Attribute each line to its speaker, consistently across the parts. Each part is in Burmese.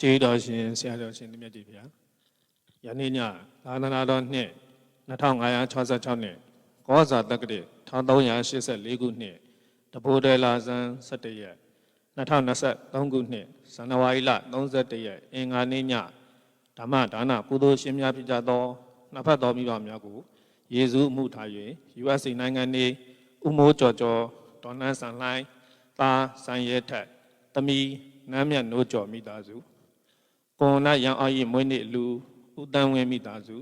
Speaker 1: ကျေးတော်ရှင်ဆရာတော်ရှင်မြတ်ကြီးဗျာယနေ့ညသာသနာတော်နှစ်2566နှစ်ကောဇာတက္ကရာ1384ခုနှစ်တဘိုးတယ်လာဇန်17ရက်2023ခုနှစ်ဇန်နဝါရီလ31ရက်အင်္ဂါနေ့ညဓမ္မဒါနကုသိုလ်ရှင်များဖြစ်ကြသောနှစ်ဖက်တော်မိဘများကိုယေရှုမှုထား၍ USA နိုင်ငံနေဥမိုးကျော်ကျော်ဒေါ်နန်းဆန်လှိုင်းသားဆန်ရဲထက်သမီးနမ်းမြတ်နိုးကျော်မိသားစုကိုရိုနာရန်အောင်ရီမွေးနေ့လူဦးတန်းဝင်းမိသားစု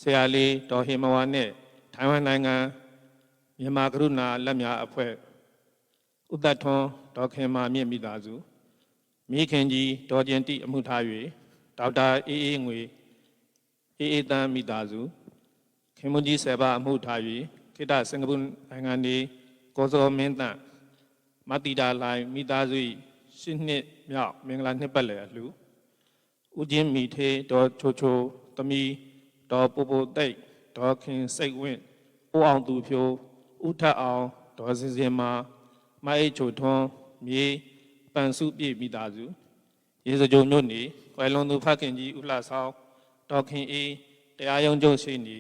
Speaker 1: ဆရာလေးဒေါ်ဟေမဝါနဲ့ထိုင်ဝမ်နိုင်ငံမြန်မာကရုဏာလက်များအဖွဲ့ဦးသက်ထွန်းဒေါ်ခင်မာမြင့်မိသားစုမိခင်ကြီးဒေါ်ကျင်တိအမှုထား၍ဒေါက်တာအေးအေးငွေအေးတန်းမိသားစုခင်မွန်ကြီးဆယ်ပါအမှုထား၍ခေတ္တစင်ကာပူနိုင်ငံနေကိုစောမင်းတန့်မတိတာလိုင်းမိသားစုရှစ်နှစ်မြောက်မင်္ဂလာနှစ်ပတ်လည်အလှဦးချင်းမိထေဒေါ်ချိုချိုသမီးဒေါ်ပူပူသိတ်ဒေါ်ခင်စိတ်ဝင့်ဦးအောင်သူဖြိုးဦးထက်အောင်ဒေါ်စင်စင်မာမအိတ်ချိုထွန်းမြေပန်စုပြည့်မိသားစုရေစကြိုမြို့နေကွယ်လွန်သူဖခင်ကြီးဦးလှဆောင်ဒေါ်ခင်အေးတရားရုံးချုပ်ရှိနေ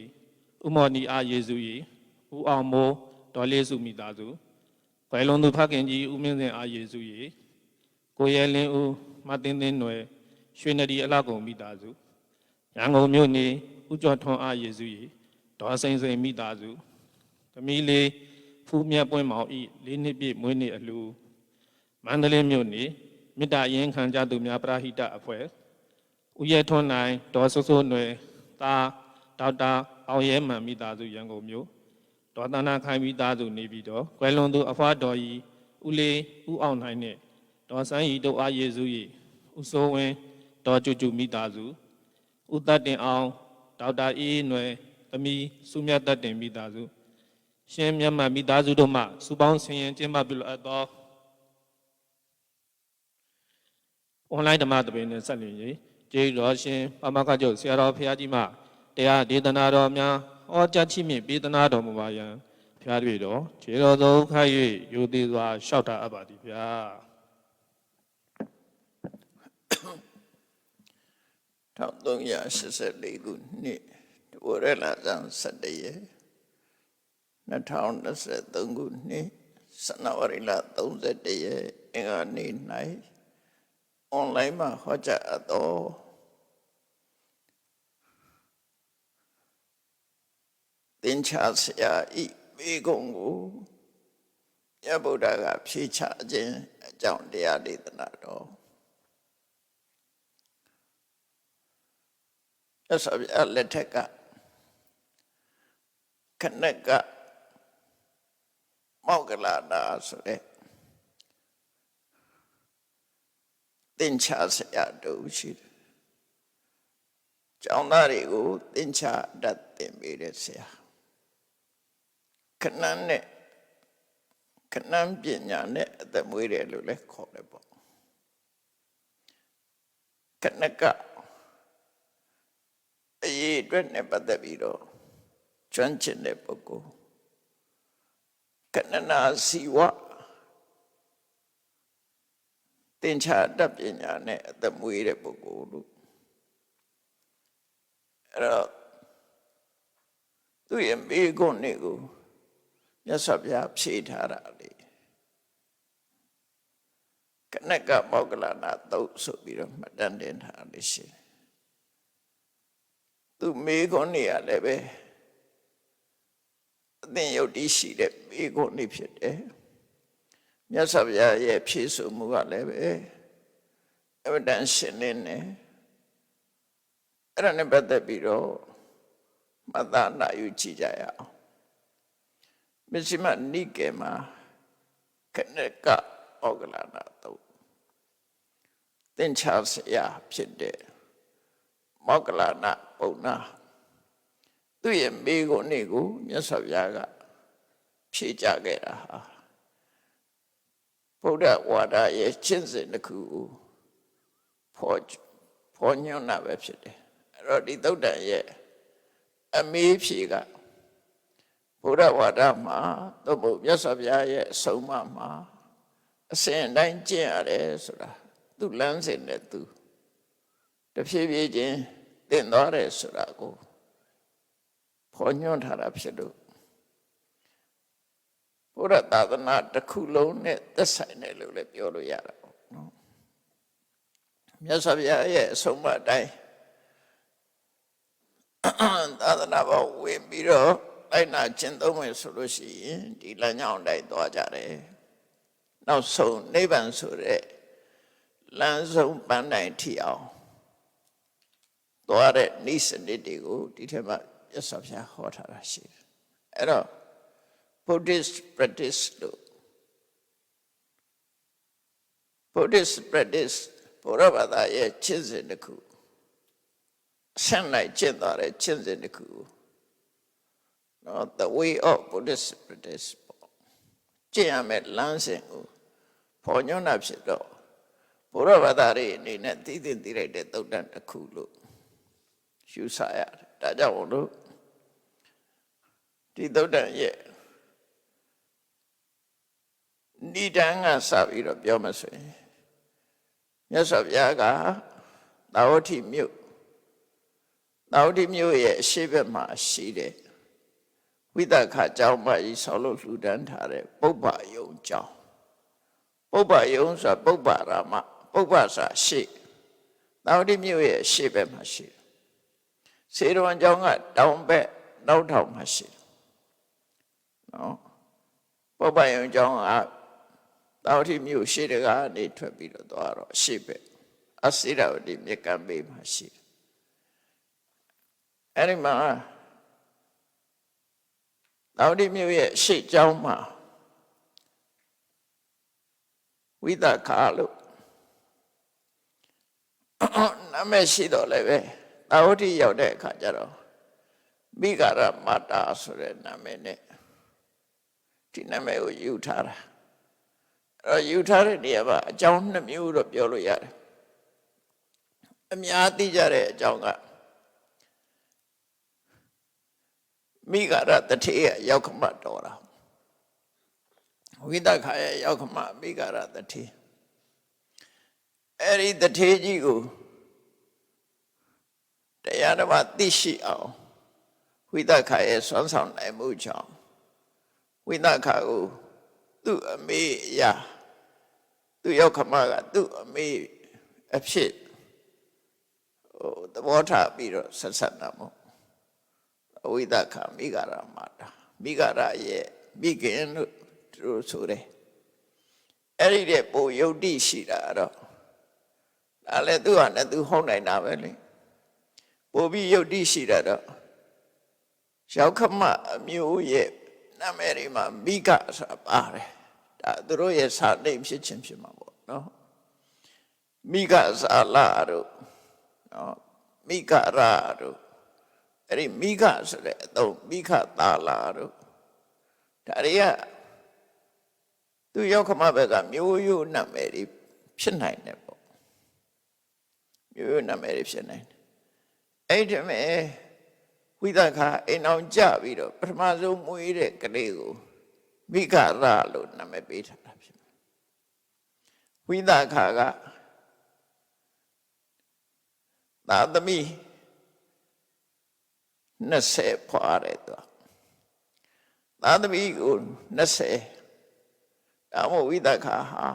Speaker 1: ဦးမော်နီအားယေစုရီဦးအောင်မိုးဒေါ်လေးစုမိသားစုကွယ်လွန်သူဖခင်ကြီးဦးမင်းစင်အားယေစုရီကိုရဲလင်းဦးမတင်းတင်းနွယ်ရွှေနဒီအလှကုန်မိသားစုရန်ကုန်မြို့နေဦးကျော်ထွန်းအားယေစုရီဒေါ်စိန်စိန်မိသားစုသမီးလေးဖူးမြတ်ပွင့်မောင်ဤ၄နှစ်ပြည့်မွေးနေ့အလှမန္တလေးမြို့နေမေတ္တာရင်ခံကြသူများပရဟိတအဖွဲ့ဦးရဲထွန်းနိုင်ဒေါ်စိုးစိုးနွယ်သားဒေါက်တာအောင်ရဲမှန်မိသားစုရန်ကုန်မြို့ဒေါ်သနာခိုင်မိသားစုနေပြီးတော့ကွယ်လွန်သူအဖွားတော်ကြီးဦးလေးဦးအောင်နိုင်နဲ့ဒေါ်စန်းရီတို့အားယေစုရီဦးစိုးဝင်းဒေါ်ကျူကျူမိသားစုဦးသက်တင်အောင်ဒေါက်တာအေးအေးနွယ်သမီးစုမြတ်သက်တင်မိသားစုရှင်မြတ်မမိသားစုတို့မှစုပေါင်းဆင်ရင်ကျင်းပပြုလုပ်အပ်သောအွန်လိုင်းဓမ္မသဘင်နဲ့ဆက်လျင်၍ကျေးတော်ရှင်ပမခချုပ်ဆရာတော်ဘုရားကြီးမှတရားဒေသနာတော်များဟောကြားချိမြင့်ပေးသနာတော်မူပါယံဘုရားတွေ့တော်ခြေတော်သုံးခါ၍ယူသေးစွာလျှောက်တာအပ်ပါသည်ဗျာ
Speaker 2: 1384ခုနှစ်တဘောရလာဇန်17ရက်2023ခုနှစ်ဇန်နဝါရီလ31ရက်အင်္ဂါနေ့၌အွန်လိုင်းမှာဟောကြားအပ်သောသင်္ချာဆရာဤမိဂုံကိုမြတ်ဗုဒ္ဓကဖြေချခြင်းအကြောင်းတရားဒေသနာတော်ရသော်လက်ထက်ကခဏကမောက္ကလနာဆိုတဲ့သင်္ချာဆရာတို့ရှိတယ်။ကျောင်းသားတွေကိုသင်္ချာတတ်သင်ပေးတဲ့ဆရာခဏနဲ့ခဏပညာနဲ့အသက်မွေးတယ်လို့လည်းခေါ်တယ်ပေါ့ခဏကအရေးအတွက်နဲ့ပတ်သက်ပြီးတော့ကျွမ်းကျင်တဲ့ပုဂ္ဂိုလ်ကဏနာစီဝသင်္ချာတတ်ပညာနဲ့အသက်မွေးတဲ့ပုဂ္ဂိုလ်လို့အဲ့တော့သူရဲ့မိဂုဏ်တွေကိုမြတ်စွာဘုရားဖြေထားတာလေကနကမောက္ကလနာသုတ်ဆိုပြီးတော့မှတ်တမ်းတင်ထားလို့ရှိတယ်သူမိဂုဏ်တွေရလည်းပဲအသင်ယုတ်တိရှိတဲ့မိဂုဏ်တွေဖြစ်တယ်မြတ်စွာဘုရားရဲ့ဖြေဆိုမှုကလည်းပဲအဝတ္တန်ရှင်နေတယ်အဲ့ဒါနဲ့ပတ်သက်ပြီးတော့မသာနာယူကြည့်ကြရအောင်မစ္စည်းမနိကေမှာခဏကဩဂလနာတော့သင်္ချာဆရာဖြစ်တဲ့မောက္ကလနာပုံနာသူ့ရဲ့မိဂုဏ်တွေကိုမြတ်စွာဘုရားကဖြေကြခဲ့တာဟာဗုဒ္ဓဝါဒရဲ့ကျင့်စဉ်တစ်ခုကိုဖော်ညွှန်းတာပဲဖြစ်တယ်အဲ့တော့ဒီသုတ္တန်ရဲ့အမေးဖြေကဗုဒ္ဓဝါဒမှာသို့မဟုတ်မြတ်စွာဘုရားရဲ့အဆုံးအမမှာအစဉ်တိုင်းကျင့်ရတယ်ဆိုတာသူလမ်းစဉ်နဲ့သူ တဖြည်းဖြည်းချင်းသင်သွားတယ်ဆိုတာကိုဖော်ညွှန်းထားတာဖြစ်လို့ဘုရားသာသနာတစ်ခုလုံးနဲ့သက်ဆိုင်တယ်လို့လည်းပြောလို့ရတာပေါ့နော်မြတ်စွာဘုရားရဲ့အဆုံးအမအတိုင်းသာသနာပေါ်ဝင်ပြီးတော့လိုက်နာကျင့်သုံးမယ်ဆိုလို့ရှိရင်ဒီလမ်းကြောင်းတိုင်းသွားကြတယ်နောက်ဆုံးနိဗ္ဗာန်ဆိုတဲ့လမ်းဆုံးပန်းတိုင်ထီအောင်သွားတဲ့နိစ္စနစ်တွေကိုဒီထက်မှမြတ်စွာဘုရားဟောထားတာရှိတယ်အဲ့တော့ Buddhist practice လို့ Buddhist practice ဘုရားဘာသာရဲ့ကျင့်စဉ်တစ်ခုဆက်လိုက်ကျင့်သွားတဲ့ကျင့်စဉ်တစ်ခုနော် the way of Buddhist practice ကျင့်ရမယ့်လမ်းစဉ်ကိုဖော်ညွှန်းတာဖြစ်တော့ဘုရားဘာသာရဲ့အနေနဲ့သိသိသိလိုက်တဲ့သုတ်တန်တစ်ခုလို့ယူဆရတယ်ဒါကြောင့်လို့ဒီသုတ်တန်ရဲ့နိဒန်းကစပြီးတော့ပြောမှဆိုရင်မြတ်စွာဘုရားကသာဝတိမြို့ရဲ့အရှိဘက်မှာရှိတဲ့ဝိသခကျောင်းမကြီးဆောက်လို့လှူဒန်းထားတဲ့ပုပ္ပယုံကျောင်းပုပ္ပယုံဆိုတာပုပ္ပရာမပုပ္ပဆိုတာရှေ့သာဝတိမြို့ရဲ့ရှေ့ဘက်မှာရှိတယ်စေတဝန်ကျောင်းကတောင်ဘက်နောက်ထောင်မှာရှိတယ်နော်ပုပ္ပယုံကျောင်းကသာဝတိမြို့ရှေ့တကနေထွက်ပြီးတော့သွားတော့ရှေ့ဘက်အစိရဝတိမြစ်ကမ်းဘေးမှာရှိတယ်အဲ့ဒီမှာသာဝတိမြို့ရဲ့ရှေ့ကျောင်းမှာဝိသခာလို့နာမည်ရှိတော့လည်းပဲသာဝတိရောက်တဲ့အခါကျတော့မိဂရမတာဆိုတဲ့နာမည်နဲ့ဒီနာမည်ကိုယူထားတာအဲ့ယူထားတဲ့နေရာမှာအကြောင်း2မျိုးတော့ပြောလို့ရတယ်အများသိကြတဲ့အကြောင်းကမိဂရတထေရဲ့ရောက်ခမတော်တာဝိသခာရဲ့ရောက်ခမမိဂရတထေအဲ့ဒီတထေကြီးကိုတရားဓမ္မသိရှိအောင်ဝိသခာရဲ့ဆွမ်းဆောင်နိုင်မှုကြောင့်ဝိသခာကိုသူ့အမေရာသူ့ရောက်ခမကသူ့အမေအဖြစ်သဘောထားပြီးတော့ဆက်ဆက်တာမို့ဝိသခာမိဂရမတာမိဂရရဲ့မိခင်လို့သူတို့ဆိုတယ်အဲ့ဒီတဲ့ပိုယုတ်တိရှိတာတော့ဒါလည်းသူ့ဟာနဲ့သူဟုတ်နိုင်တာပဲလေပိုပြီးယုတ်တိရှိတာတော့ရောက်ခမအမျိုးရဲ့နာမည်တွေမှာမိဂဆိုတာပါတယ်ဒါသူတို့ရဲ့စာတိတ်ဖြစ်ခြင်းဖြစ်မှာပေါ့နော်မိဂဇာလတို့နော်မိဂရတို့အဲ့ဒီမိဂဆိုတဲ့အသုံးမိဂသာလာတို့ဒါတွေကသူရောက်ခမဘက်ကမျိုးရိုးနာမည်တွေဖြစ်နိုင်တယ်ပေါ့မျိုးရိုးနာမည်တွေဖြစ်နိုင်တယ်အဲ့ဒီမဲ့ဝိသခာအိမ်အောင်ကြပြီးတော့ပထမဆုံးမွေးတဲ့ကလေးကိုမိဂရလို့နာမည်ပေးထားတာဖြစ်တယ်ဝိသခာကသာသမီ20ဖွာတယ်သူသာသမီကို20ဒါမှဝိသခာဟာ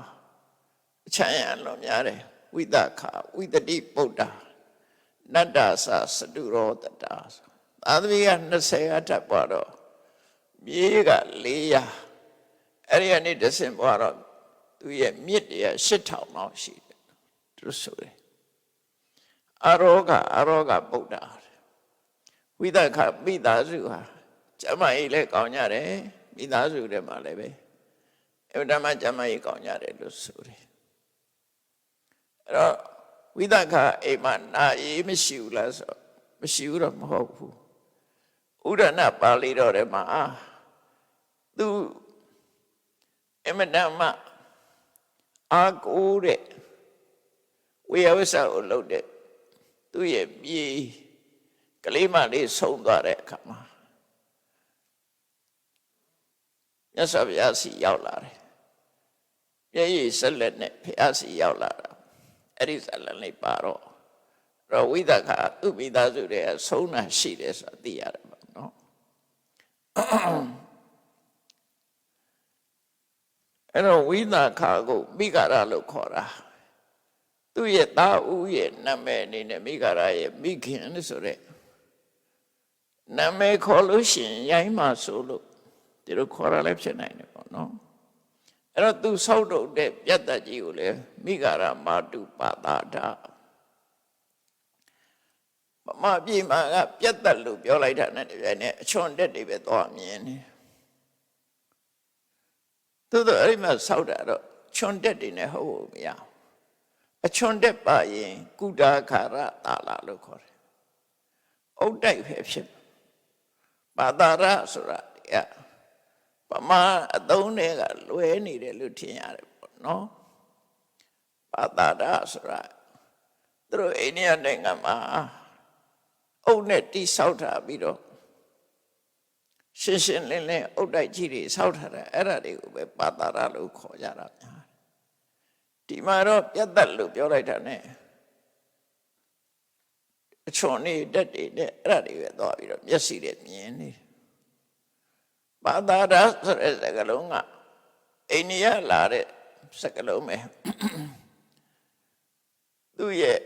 Speaker 2: အချမ်းရလွန်များတယ်ဝိသခာဝိတတိပုဒ္ဓနတ္တသစတုရောတတာသာသမီက20အထက်ပွားတော့မြေးက400အဲ့ဒီကနေတစ်ဆင့်ပွားတော့သူရဲ့မြစ်တွေက8000လောက်ရှိတယ်သူဆိုတယ်အရောဂပုဒ္ဓဝိသခမိသားစုဟာကျမကြီးလည်းကောင်းကြတယ်မိသားစုထဲမှာလည်းပဲအမှန်တမ်းကျမကြီးကောင်းကြတယ်လို့ဆိုတယ်အဲ့တော့ဝိသခအိမ်မှာနာအေးမရှိဘူးလားဆိုမရှိဘူးတော့မဟုတ်ဘူးဥဒဏပါဠိတော်ထဲမှာသူအမှန်တမ်းအာကိုတဲ့ဝိယဝိဆကိုလုပ်တဲ့သူ့ရဲ့မြေကလေးမလေးဆုံးသွားတဲ့အခါမှာမြတ်စွာဘုရားစီရောက်လာတယ်မျက်ရည်ဆက်လက်နဲ့ဘုရားစီရောက်လာတာအဲ့ဒီဇာလန်လေးပါတော့ တော့ဝိသခာသူ့မိသားစုတွေဆုံးတာရှိတယ်ဆိုတာသိရတယ်ပေါ့နော်အဲ့တော့ဝိသခာကိုမိဂရလို့ခေါ်တာသူ့ရဲ့သားဦးရဲ့နာမည်အနေနဲ့မိဂရရဲ့မိခင်ဆိုတဲ့နာမည်ခေါ်လို့ရှိရင်ရိုင်းမှဆိုလို့ဒီလိုခေါ်ရလဲဖြစ်နိုင်တယ်ပေါ့နော်အဲ့တော့သူဆောက်လုပ်တဲ့ပြတ်တတ်ကြီးကိုလေမိဂရမာတုပါတာဒမမပြေမှာကပြတ်တတ်လို့ပြောလိုက်တာနဲ့တပြိုင်နက်အချွန်တက်တွေပဲသွားမြင်နေသူတို့အဲ့ဒီမှာဆောက်တာတော့ချွန်တက်တွေနဲ့ဟုတ်ဖို့မရအချွန်တက်ပါရင်ကုဒါခါရတာလာလို့ခေါ်တယ်အုတ်တိုက်ပဲဖြစ်ပါတာရဆိုတာပမာအသုံးတွေကလွဲနေတယ်လို့ထင်ရတယ်ပေါ့နော်ပါတာရဆိုတာသူတို့အိန္ဒိယနိုင်ငံမှာအုတ်နဲ့တိဆောက်ထားပြီးတော့ရှင်းရှင်းလင်းလင်းအုတ်တိုက်ကြီးတွေဆောက်ထားတယ်အဲ့ဒါတွေကိုပဲပါတာရလို့ခေါ်ကြတာများဒီမှာတော့ပြတ်သက်လို့ပြောလိုက်တာ ਨੇ အချွန်နေတက်တွေနဲ့အဲ့ဒါတွေပဲသွားပြီးတော့မျက်စိနဲ့မြင်နေပါတာရဆိုတဲ့စကားလုံးကအိန္ဒိယလာတဲ့စကားလုံးပဲသူရဲ့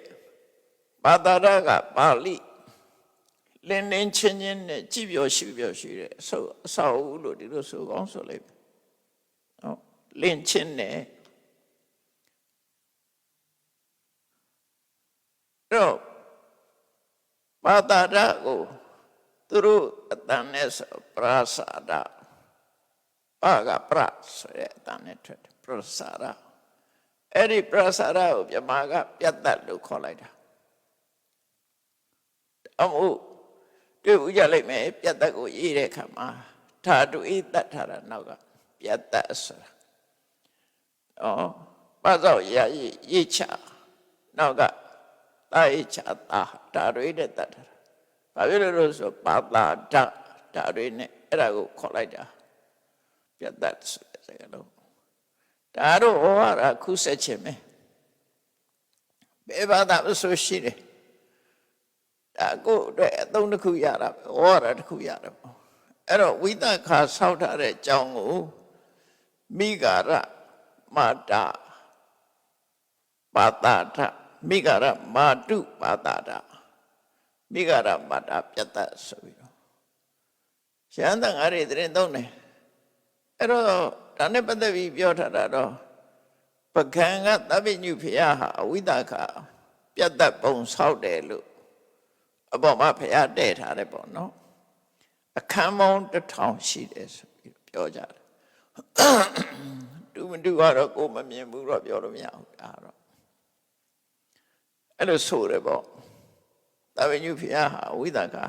Speaker 2: ပါတာရကပါဠိလင်းလင်းချင်းချင်းနဲ့ကြည်ပြောရှိပြောရှိတဲ့အဆောက်အဦလို့ဒီလိုဆိုကောင်းဆိုလိုက်နော်လင်းချင်းနဲ့တော့ပါတာရကိုသူတို့အတန်နဲ့ဆိုပရာစာဒပါကပရဆိုတဲ့အတန်နဲ့ထွက်ပရာစာဒအဲ့ဒီပရာစာဒကိုပြမကပြတ်တတ်လို့ခေါ်လိုက်တာအမှုတွေ့ဦးကြလိုက်မယ်ပြတ်တတ်ကိုရေးတဲ့အခါမှာဓာတုအေးတတ်ထားတာနောက်ကပြတ်တတ်ဆိုတာပါစောက်ရေးချနောက်ကတာရေးချတာဓာတုအေးတဲ့တတ်ထားဘာဖြစ်လို့ဆိုပါတာဓာတုအေးနဲ့အဲ့ဒါကိုခေါ်လိုက်တာပြတ်တတ်ဆိုတဲ့စကားလုံးဒါတော့ဟောရခုဆက်ခြင်းပဲဘယ်ဘာသာဆိုရှိတယ်ဒါကိုအတွက်အသုံးတစ်ခုရတာပဲဟောရတစ်ခုရတာပေါ့အဲ့တော့ဝိသခာဆောက်ထားတဲ့အကြောင်းကိုမိဂရမာတာပါတာထမိဂရမာတုပါတာထမိဂရမာတာပြတ်တတ်ဆိုပြီးတော့ရှမ်းတန်ငါးတွေတင်သုံးတယ်အဲ့တော့ဒါနဲ့ပတ်သက်ပြီးပြောထားတာတော့ပကံကသဗ္ဗညုဖရာဟာအဝိသခာပြတ်တတ်ပုံဆောက်တယ်လို့အပေါ်မှာဖရာတဲ့ထားတယ်ပေါ့နော်အခန်းပေါင်း1000ရှိတယ်ဆိုပြီးပြောကြတယ်တူမတူကတော့ကိုမမြင်ဘူးတော့ပြောလို့မရဘူးဒါတော့အဲ့လိုဆိုတယ်ပေါ့သဗ္ဗညုဖရာဟာဝိသခာ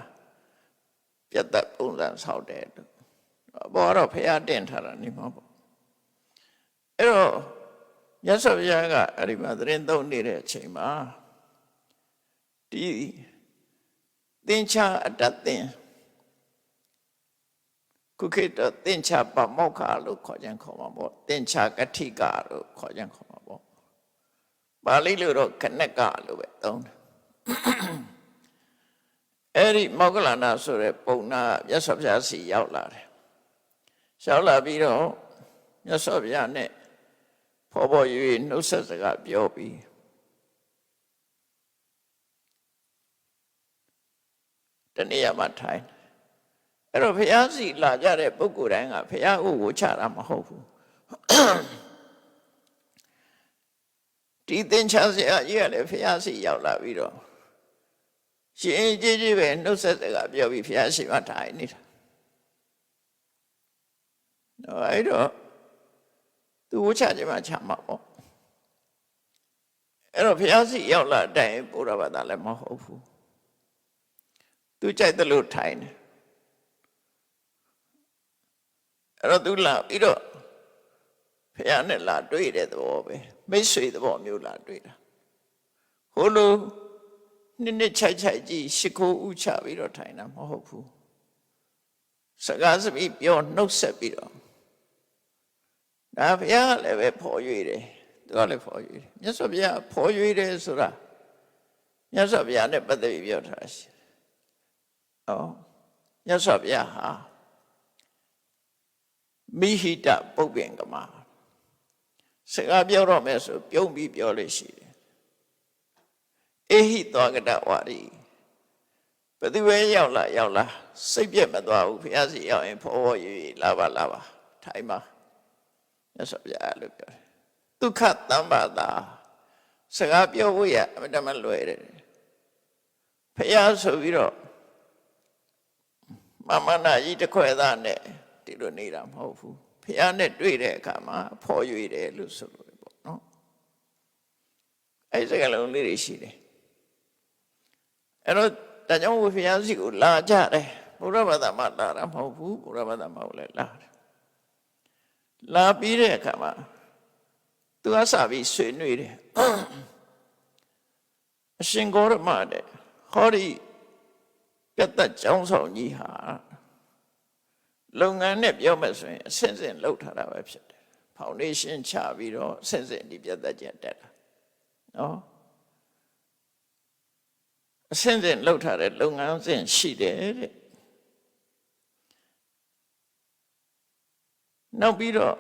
Speaker 2: ပြတ်တတ်ပုံစံဆောက်တယ်လို့ဘောတော့ဖះတင်ထားတာနေမှာပေါ့အဲ့တော့မြတ်စွာဘုရားကအဲ့ဒီမှာသတင်းသုံးနေတဲ့အချိန်မှာဒီသင်္ချာအတ္တသင်ခုခေတ်တော့သင်္ချာပမောက္ခလို့ခေါ်ကြခေါ်မှာပေါ့သင်္ချာကထိကလို့ခေါ်ကြခေါ်မှာပေါ့ပါဠိလိုတော့ခဏကလို့ပဲသုံးတယ်အဲ့ဒီမောက္ခလနာဆိုတဲ့ပုံနာမြတ်စွာဘုရားစီရောက်လာတယ်ရောက်လာပြီးတော့မြတ်စွာဘုရားနဲ့ဖော်ဖော်ရွေနှုတ်ဆက်စကားပြောပြီးတနည်းမှာထိုင်အဲ့တော့ဘုရားစီလာကြတဲ့ပုဂ္ဂိုလ်တိုင်းကဘုရားကိုဝှချတာမဟုတ်ဘူးဒီသင်္ချာဆရာကြီးကလည်းဘုရားစီရောက်လာပြီးတော့ရှင်ကြီးကြီးပဲနှုတ်ဆက်စကားပြောပြီးဘုရားရှိမှထိုင်နေတာအဲ့တော့သူဝှချခြင်းမှချမှာပေါ့အဲ့တော့ဘုရားစီရောက်လာတိုင်ဘုရားဘာသာလည်းမဟုတ်ဘူးသူကြိုက်တယ်လို့ထိုင်တယ်အဲ့တော့သူလာပြီးတော့ဘုရားနဲ့လာတွေ့တဲ့သဘောပဲမိတ်ဆွေသဘောမျိုးလာတွေ့တာဟိုလိုနှစ်ချိုက်ကြီးရှ िख ိုးဥချပြီးတော့ထိုင်တာမဟုတ်ဘူးစကားစပြီးပြောနှုတ်ဆက်ပြီးတော့ဒါဘုရားလည်းပဲဖော်ရွေတယ်သူကလည်းဖော်ရွေတယ်မြတ်စွာဘုရားဖော်ရွေတယ်ဆိုတာ မြတ်စွာဘုရားနဲ့ပတ်သက်ပြီးပြောထားရှိတယ်။ဟောမြတ်စွာဘုရားဟာမိဟိတပုပ္ပင်ကမစကားပြောတော့မယ်ဆိုပြုံးပြီးပြောလို့ရှိတယ်။အေဟိသောကတဝါရီဘယ်သူပဲရောက်လာစိတ်ပြတ်မသွားဘူးဘုရားစီရောက်ရင်ဖောဖောရွေလာပါထိုင်ပါမြတ်စွာဘုရားလို့ပြောတယ်ဒုက္ခတမ္ပါတာစကားပြောဖို့ရအမှန်တမ်းလွယ်တယ်ဘုရားဆိုပြီးတော့မမနာကြီးတစ်ခွဲသားနဲ့ဒီလိုနေတာမဟုတ်ဘူးဘုရားနဲ့တွေ့တဲ့အခါမှာဖော်ရွေတယ်လို့ဆိုလို့ပေါ့နော်အဲ့ဒီစကားလုံးလေးတွေရှိတယ်အဲ့တော့ဒါကြောင့်ဘုရားစီကိုလာကြတယ်ဘုရားဘာသာမှလာတာမဟုတ်ဘူးဘုရားဘာသာမဟုတ်လဲလာတယ်လာပြီးတဲ့အခါမှာသူကစပြီးဆွေးနွေးတယ်အရှင်ဂေါရမတဲ့ဟောဒီကတ္တကျောင်းဆောင်ကြီးဟာလုပ်ငန်းနဲ့ပြောမယ်ဆိုရင်အဆင့်ဆင့်လှုပ်ထားတာပဲဖြစ်တယ်ဖောင်ဒေးရှင်းချပြီးတော့အဆင့်ဆင့်ဒီပြတ်သက်ကျတက်တာနော်အဆင့်ဆင့်လှုပ်ထားတဲ့လုပ်ငန်းစဉ်ရှိတယ်တဲ့နောက်ပြီးတော့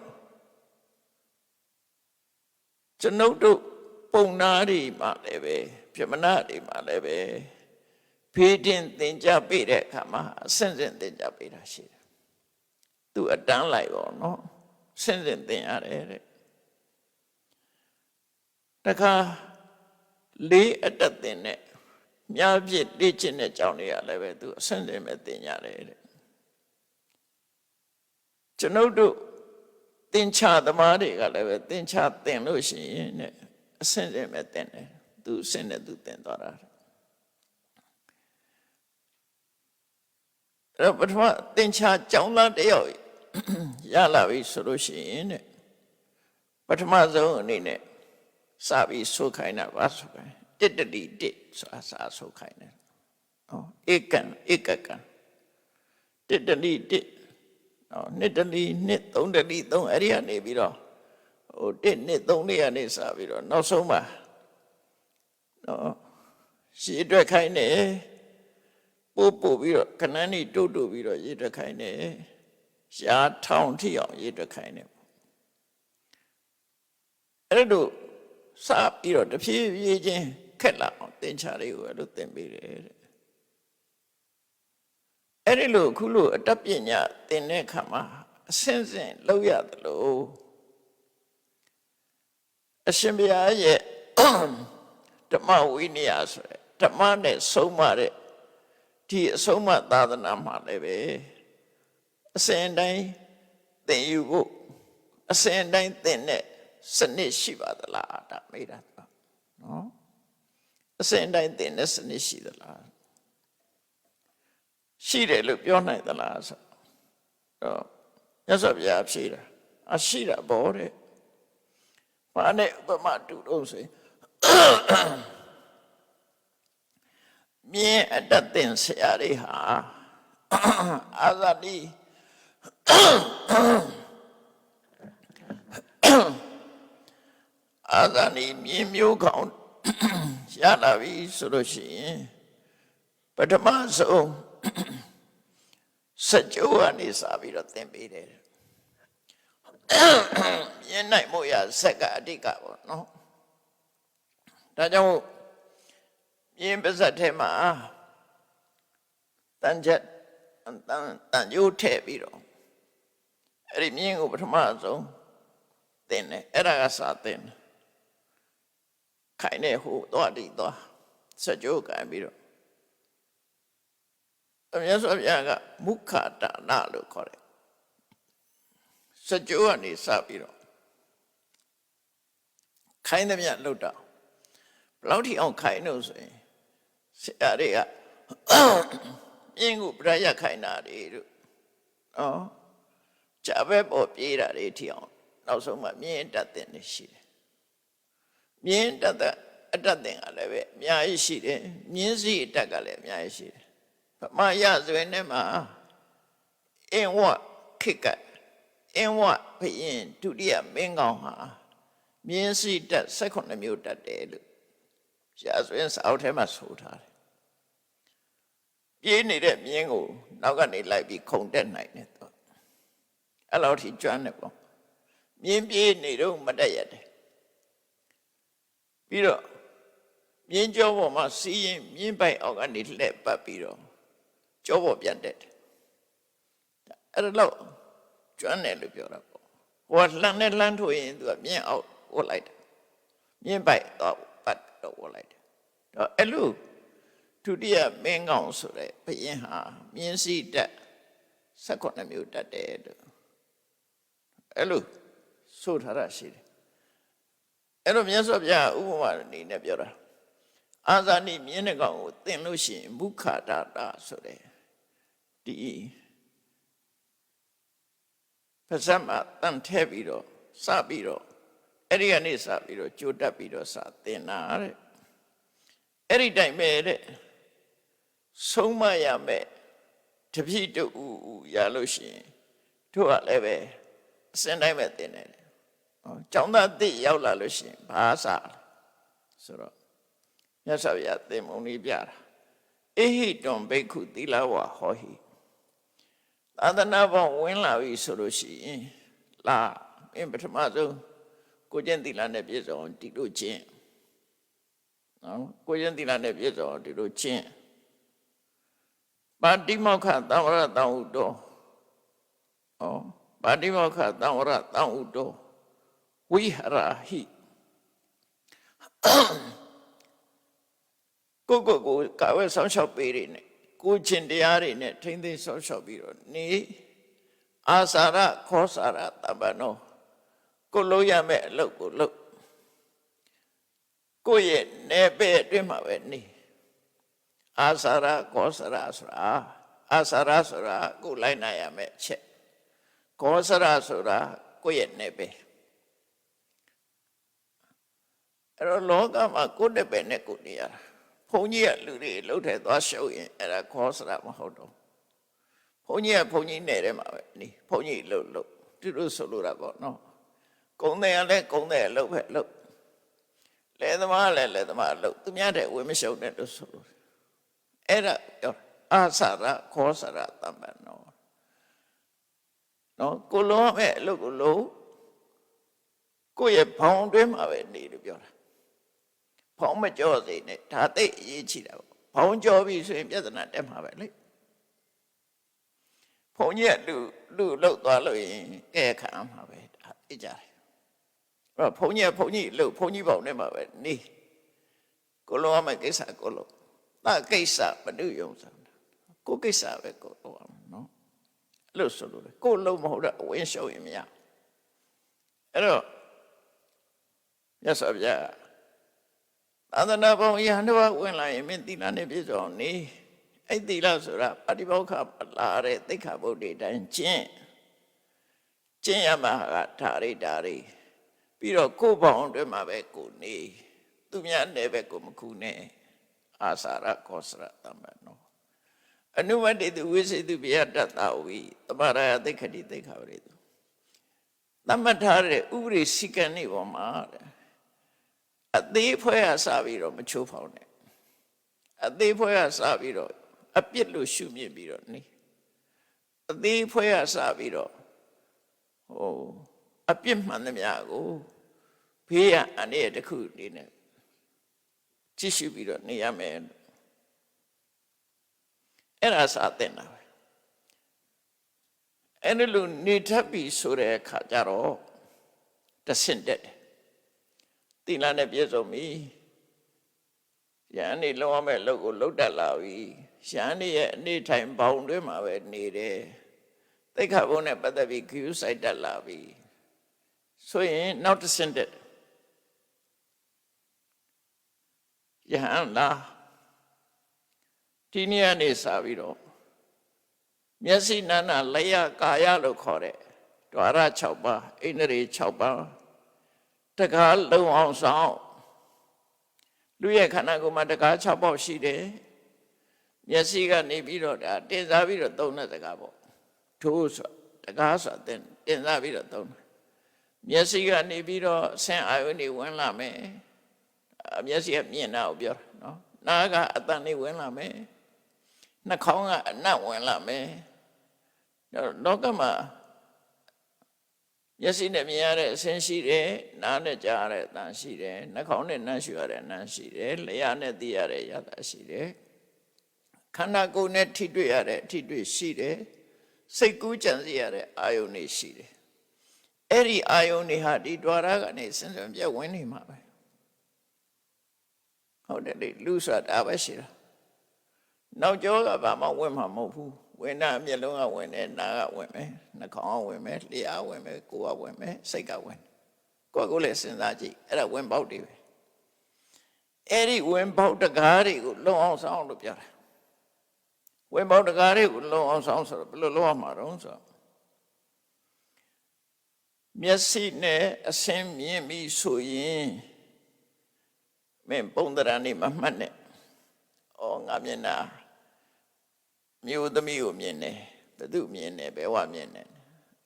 Speaker 2: ကျွန်ုပ်တို့ပုံနာတွေမှာလည်းပဲပြမနာတွေမှာလည်းပဲဖေးတင်သင်ကြားပေးတဲ့အခါမှာအဆင့်ဆင့်သင်ကြားပေးတာရှိတယ်သူအတန်းလိုက်ပေါ့နော်အဆင့်ဆင့်သင်ရတယ်တဲ့တခါလေးအတက်သင်နဲ့မြားပြည့်လေ့ကျင့်တဲ့ကြောင့်တွေကလည်းပဲသူအဆင့်ဆင့်ပဲသင်ရတယ်တဲ့ကျွန်ုပ်တို့သင်္ချာသမားတွေကလည်းပဲသင်္ချာသင်လို့ရှိရင်တဲ့အဆင့်ဆင့်ပဲသင်တယ်သူအဆင့်နဲ့သူသင်သွားတာအဲ့ပထမသင်္ချာကျောင်းသားတယောက်ရလာပြီဆိုလို့ရှိရင်တဲ့ပထမဆုံးအနေနဲ့စပြီးဆိုခိုင်းတာပါဆိုခိုင်းတစ်တတိတစ်စာဆိုခိုင်းတယ်ဟောဧကကံတစ်တတိတစ်နှစ်တလီနှစ်သုံးတလီသုံးအဲ့ဒီကနေပြီးတော့ဟိုတစ်နှစ်သုံးလေးကနေစပြီးတော့နောက်ဆုံးမှာနော်ရှည်အတွက်ခိုင်းနေပို့ပြီးတော့ခဏနေတိုးပြီးတော့ရေအတွက်ခိုင်းနေရှားထောင်ထိအောင်ရေအတွက်ခိုင်းနေအဲ့လိုစပြီးတော့တဖြည်းဖြည်းချင်းခက်လာအောင်သင်္ချာတွေကိုအဲ့လိုသင်ပေးတယ်တဲ့အဲ့ဒီလိုခုလိုအတတ်ပညာသင်တဲ့အခါမှာအဆင့်ဆင့်လောက်ရတယ်လို့အရှင်ဘုရားရဲ့ဓမ္မဝိနည်းဆိုတဲ့ဓမ္မနဲ့ဆုံးမတဲ့ဒီအဆုံးမသာသနာမှာလည်းပဲအစဉ်တိုင်းသင်ယူဖို့အစဉ်တိုင်းသင်တဲ့စနစ်ရှိပါသလားဒါမေးတာနော်အစဉ်တိုင်းသင်တဲ့စနစ်ရှိသလားရှိတယ်လို့ပြောနိုင်သလားဆိုတော့မြတ်စွာဘုရားဖြေတာရှိတာပေါ့တဲ့ဘာနဲ့ဥပမာတူတော့ဆိုရင်မြင်အတ္တသင်ဆရာတွေဟာအာဇာတိအာဇာတိမြင်မျိုးကောင်းရလာပြီဆိုလို့ရှိရင်ပထမဆုံးစကြဝဠာနေစားပြီးတော့သင်ပေးတယ်မြင်နိုင်မှုရဇက်ကအဓိကပေါ့နော်ဒါကြောင့်မြင်ပါဇက်ထဲမှာတန်ချက်တန်ရိုးထည့်ပြီးတော့အဲ့ဒီမြင်ကိုပထမဆုံးသင်တယ်အဲ့ဒါကစာသင်ခိုင်နေဟိုသွားတိသွားစကြဝဠာပြီးတော့မြတ်စွာဘုရားကမုခဒါနလို့ခေါ်တယ်စကြဝဠာနေစပြီးတော့ခိုင်းသမျှလှုပ်တော့ဘယ်လောက်ထိအောင်ခိုင်းလို့ဆိုရင်ဆရာတွေကမြင်းကိုပြရခိုင်းတာတွေတို့နော်ဂျာဘက်ပေါ်ပြေးတာတွေထိအောင်နောက်ဆုံးမှမြင်းတတ်တဲ့နေရှိတယ်မြင်းတတ်တဲ့အတတ်တဲ့ကလည်းပဲအများကြီးရှိတယ်မြင်းစီအတတ်ကလည်းအများကြီးရှိတယ်ဗမာရဆိုရင်လည်းမှာအင်းဝခိကအင်းဝဘုရင်ဒုတိယမင်းကောင်းဟာမြင်းစီတက်18မျိုးတက်တယ်လို့ ရာဇဝင်စာအုပ်ထဲမှာဆိုထားတယ်ပြေးနေတဲ့မြင်းကိုနောက်ကနေလိုက်ပြီးခုန်တက်နိုင်တယ်သူအဲ့လောက်ထိကျွမ်းတယ်ပေါ့မြင်းပြေးနေတော့မတက်ရတယ်ပြီးတော့မြင်းကြောပေါ်မှာစီးရင်မြင်းပိုက်အောက်ကနေလှည့်ပတ်ပြီးတော့ကြောပေါ်ပြန်တက်တယ်အဲ့ဒါတော့ကျွမ်းတယ်လို့ပြောတာပေါ့ဟိုကလှမ်းနဲ့လှမ်းထိုးရင်သူကမြင်းအောက်ဝတ်လိုက်တယ်မြင်းပိုက်တော့ပတ်တော့ဝတ်လိုက်တယ်တော့အဲ့လိုဒုတိယမင်းကောင်ဆိုတဲ့ဘုရင်ဟာမြင်းစီတက်18မျိုးတက်တယ်လို့အဲ့လိုဆိုထားတာရှိတယ်အဲ့လိုမြတ်စွာဘုရားဥပမာအနေနဲ့ပြောတာအာဇာနိမြင်းတဲ့ကောင်ကိုသင်လို့ရှိရင်မုခဒါတာဆိုတဲ့ဒီပါဇက်မှာတန်ထဲပြီးတော့စပြီးတော့အဲ့ဒီကနေစပြီးတော့ကြိုတက်ပြီးတော့စသင်တာတဲ့အဲ့ဒီတိုင်ပဲတဲ့ဆုံးမရမယ်တပြည့်တူရလို့ရှိရင်တို့ကလည်းပဲအစင်တိုင်းပဲသင်တယ်ကျောင်းသားတစ်ရောက်လာလို့ရှိရင်ဘာစားဆိုတော့မြတ်စွာဘုရားသင်္မုန်လေးပြတာအေဟိတွန်ဘိက္ခုသီလဝါဟောဟိသာသနာ့ဘောင်ဝင်လာပြီဆိုလို့ရှိရင်လာမင်းပထမဆုံးကိုကျင့်သီလနဲ့ပြည့်စုံဒီလိုကျင့်နော်ကိုကျင့်သီလနဲ့ပြည့်စုံဒီလိုကျင့်ပါတိမောက္ခသံဝရတံဥတောပါတိမောက္ခသံဝရတံဥတောဝိဟရာဟိကိုကာဝဲဆောင်းလျှောက်ပေးနေနဲ့ကိုချင်းတရားတွေနဲ့ထိမ့်သိမ်းဆောင်းလျှောက်ပြီးတော့နေအာစာရခောစာရတပ္ပနောကိုလုံးရမယ့်အလုပ်ကိုလုပ်ကိုရဲ့နေပဲအတွင်းမှာပဲနေအာစာရခောစာရဆိုတာအာစာရဆိုတာကိုလိုက်နိုင်ရမယ့်အချက်ခောစာရဆိုတာကိုရဲ့နေပဲအဲ့တော့လောကမှာကိုယ်တပည့်နဲ့ကိုနေရတာဘုန်းကြီးကလူတွေလှုပ်ထဲသွားရှုပ်ရင်အဲ့ဒါခောစရာမဟုတ်တော့ဘုန်းကြီးကဘုန်းကြီးနယ်ထဲမှာပဲနေဘုန်းကြီးလှုပ်သူတို့ဆိုလိုတာပေါ့နော်ကုံတယ်ကလည်းကုံတယ်လှုပ်ပဲလှုပ်လယ်သမားကလည်းလယ်သမားလှုပ်သူများတဲ့ဝေမရှုံနဲ့လို့ဆိုလိုအဲ့ဒါပြောအာစရာခောစရာတမ္ပန်နော်ကိုလုံးမဲ့အလုပ်ကိုလုံးကိုယ့်ရဲ့ဘောင်တွင်းမှာပဲနေလို့ပြောတာဘောင်မကြောစေနဲ့ဒါသိအရေးကြီးတာပေါ့ဘောင်ကြောပြီဆိုရင်ပြဿနာတက်မှာပဲလေဘုံကြီးကလူလှုပ်သွားလို့ရင်ကဲခံမှာပဲဒါသိကြတယ်အဲ့တော့ဘုံကြီးလှုပ်ဘုံကြီးဘောင်ထဲမှာပဲနေကိုလုံးအမကိစ္စကိုလုံးဒါကိစ္စမတူယုံစားကိုကိစ္စပဲကိုလုံးအောင်နော်အဲ့လိုဆိုလို့ကိုလုံးမဟုတ်တော့အဝင်းရှုံရင်မရအဲ့တော့မြတ်စွာဘုရားသာသနာ့ဘောင်ယဟန်တော်ဝင်လာရင်မင်းသီလနဲ့ပြည့်စုံနေအဲ့သီလဆိုတာပฏิဘောခလာတဲ့သိက္ခာပုဒ်တွေတိုင်းကျင့်ရမှာကဒါတွေပြီးတော့ကိုယ်ဘောင်အတွက်မှာပဲကိုနေသူများနဲ့ပဲကိုမခုနဲ့အာစာရခောစရတမ္ပနောအနုမတ္တိသူဝိသေသူဗျာတတဝိသမရယသိက္ခတိသိက္ခာပရိသူသတ်မှတ်ထားတဲ့ဥပဒေစည်းကမ်းတွေပေါ်မှာအသေးဖွဲ့ရစပြီးတော့မချိုးဖောက်နဲ့အသေးဖွဲ့ရစပြီးတော့အပြစ်လို့ရှုမြင်ပြီးတော့နေအသေးဖွဲ့ရစပြီးတော့အပြစ်မှန်သမျှကိုဘေးရအန္တရာယ်တစ်ခုအနေနဲ့ကြည့်ရှုပြီးတော့နေရမယ်အဲ့ဒါစာသင်တာပဲအဲ့လိုနေထပ်ပြီးဆိုတဲ့အခါကျတော့တဆင့်တက်တယ်သီလနဲ့ပြည့်စုံပြီယန္တိလုံးဝမဲ့လုပ်ကိုလုပ်တတ်လာပြီယန္တိရဲ့အနေထိုင်ဘောင်တွင်းမှာပဲနေတယ်သိက္ခာပုဒ်နဲ့ပတ်သက်ပြီးဂရုစိုက်တတ်လာပြီဆိုရင်နောက်တစ်ဆင့်တက်ယဟန်လာဒီနေ့ကနေစပြီးတော့မျက်စိနာနာလျာကာယလို့ခေါ်တဲ့ဓဝရ6ပါးဣန္ဒြေ6ပါးတကားလုံအောင်ဆောင်လူရဲ့ခန္ဓာကိုယ်မှာတကား6ပေါက်ရှိတယ်မျက်စိကနေပြီးတော့ဒါတင်စားပြီးတော့သုံးတဲ့တကားပေါ့ထိုးဆိုတကားဆိုတင်စားပြီးတော့သုံးတယ်မျက်စိကနေပြီးတော့ဆင်းအာယုန်တွေဝင်လာမယ် မျက်စိကမြင်တာကိုပြောတာနော်နားကအတန်လေးဝင်လာမယ်နှာခေါင်းကအနံ့ဝင်လာမယ်လောကမှာမျက်စိနဲ့မြင်ရတဲ့အဆင်းရှိတယ်နားနဲ့ကြားရတဲ့အတန်ရှိတယ်နှာခေါင်းနဲ့နှမ်းရှူရတဲ့အနံ့ရှိတယ်လျှာနဲ့သိရတဲ့ရတာရှိတယ်ခန္ဓာကိုယ်နဲ့ထိတွေ့ရတဲ့အထိတွေ့ရှိတယ်စိတ်ကူးကြံစည်ရတဲ့အာယုန်တွေရှိတယ်အဲ့ဒီအာယုန်တွေဟာဒီဒွါရကနေစင်စံပြတ်ဝင်နေမှာပဲဟုတ်တယ်လေလူဆိုတာပဲရှိတာနောက်ကျောကဘာမှဝင်မှာမဟုတ်ဘူးဝင်တာမျက်လုံးကဝင်တယ်နားကဝင်မယ်နှာခေါင်းကဝင်မယ်လျှာဝင်မယ်ကိုယ်ကဝင်မယ်စိတ်ကဝင်ကိုယ်ကိုလည်းစဉ်းစားကြည့်အဲ့ဒါဝင်ပေါက်တွေပဲအဲ့ဒီဝင်ပေါက်တကားတွေကိုလုံအောင်ဆောင်လို့ပြောတာဝင်ပေါက်တကားတွေကိုလုံအောင်ဆောင်ဆိုတော့ဘယ်လိုလုပ်ရမှာတော့ဆိုမျက်စိနဲ့အဆင်းမြင်ပြီးဆိုရင်မင်းပုံသဏ္ဍာန်နေမမှတ်နဲ့ဩငါမျက်နှာမျိုးသမီးကိုမြင်တယ်ဘယ်သူမြင်တယ်ဘယ်ဝမြင်တယ်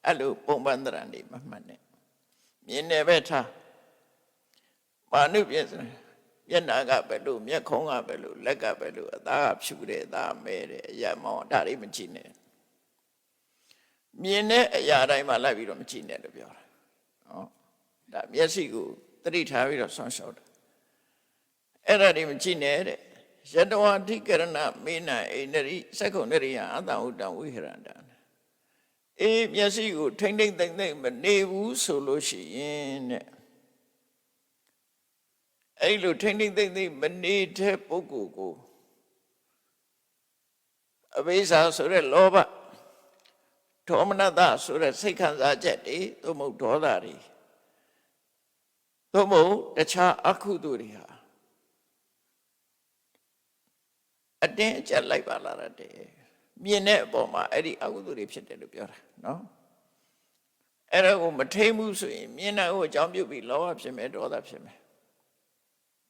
Speaker 2: အဲ့လိုပုံပန်းသဏ္ဍာန်နေမမှတ်နဲ့မြင်တယ်ပဲထားမာနုပြည့်စံမျက်နှာကပဲလို့မျက်ခုံးကပဲလို့လက်ကပဲလို့အသားကဖြူတယ်အသားမဲတယ်အရာမောင်းဒါတွေမကြည့်နဲ့မြင်တဲ့အရာတိုင်းမှာလိုက်ပြီးတော့မကြည့်နဲ့လို့ပြောတာဟောဒါမျက်စိကိုသတိထားပြီးတော့ဆောင်းလျှောက်တာအဲ့ဒါတွေမကြည့်နဲ့တဲ့ယတဝတိကရဏမေနအိန္ဒရိသက္ကုဏရိယအတံဥတံဝိဟရန္တအေးမျက်စိကိုထိမ့်ထိမ့်သိမ့်သိမ့်မနေဘူးဆိုလို့ရှိရင်တဲ့အဲ့လိုထိမ့်ထိမ့်သိမ့်သိမ့်မနေတဲ့ပုဂ္ဂိုလ်ကိုအဘိဇာဆိုတဲ့လောဘဒေါမနတဆိုတဲ့စိတ်ခံစားချက်တွေသို့မဟုတ်ဒေါသတွေသို့မဟုတ်တခြားအကုသိုလ်တွေဟာအတင်းအကျပ်လိုက်ပါလာတယ်မြင်တဲ့အပေါ်မှာအဲ့ဒီအကုသိုလ်တွေဖြစ်တယ်လို့ပြောတာနော်အဲ့ဒါကိုမထိမှုဆိုရင်မြင်တဲ့ကိုအကြောင်းပြုပြီးလောဘဖြစ်မယ်ဒေါသဖြစ်မယ်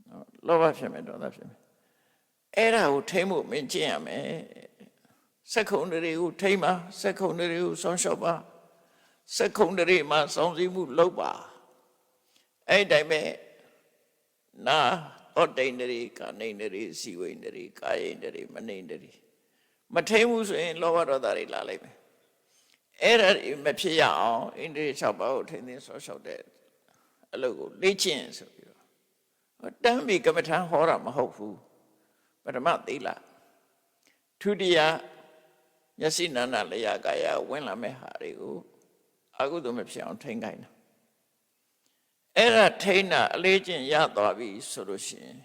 Speaker 2: နော်လောဘဖြစ်မယ်ဒေါသဖြစ်မယ်အဲ့ဒါကိုထိမှုမင်းကျင့်ရမယ်စက္ခုံတွေကိုထိမှာစက္ခုံတွေကိုဆောင်းလျှောက်ပါစက္ခုံတွေမှာစောင့်စည်းမှုလုပ်ပါအဲ့တိုင်းပဲနာဩတ္တိန္ဒြေကာနိန္ဒြေစီဝိန္ဒြေကာယိန္ဒြေမနိန္ဒြေမထိန်ဘူးဆိုရင်လောဘဒေါသတွေလာလိုက်မယ်အဲ့ဒါမဖြစ်ရအောင်ဣန္ဒြေ6ပါးကိုထိန်းသိမ်းဆောလျှောက်တဲ့အလုပ်ကိုလေ့ကျင့်ဆိုပြီးတော့တမ်းပြီးကမ္မထံဟောတာမဟုတ်ဘူးပထမသီလဒုတိယမျက်စိနာနာလျာကာယဝင်လာမဲ့ဟာတွေကိုအကုသိုလ်မဖြစ်အောင်ထိန်းခိုင်းတာအဲ့ဒါထိန်းတာအလေးကျင့်ရသွားပြီဆိုလို့ရှိရင်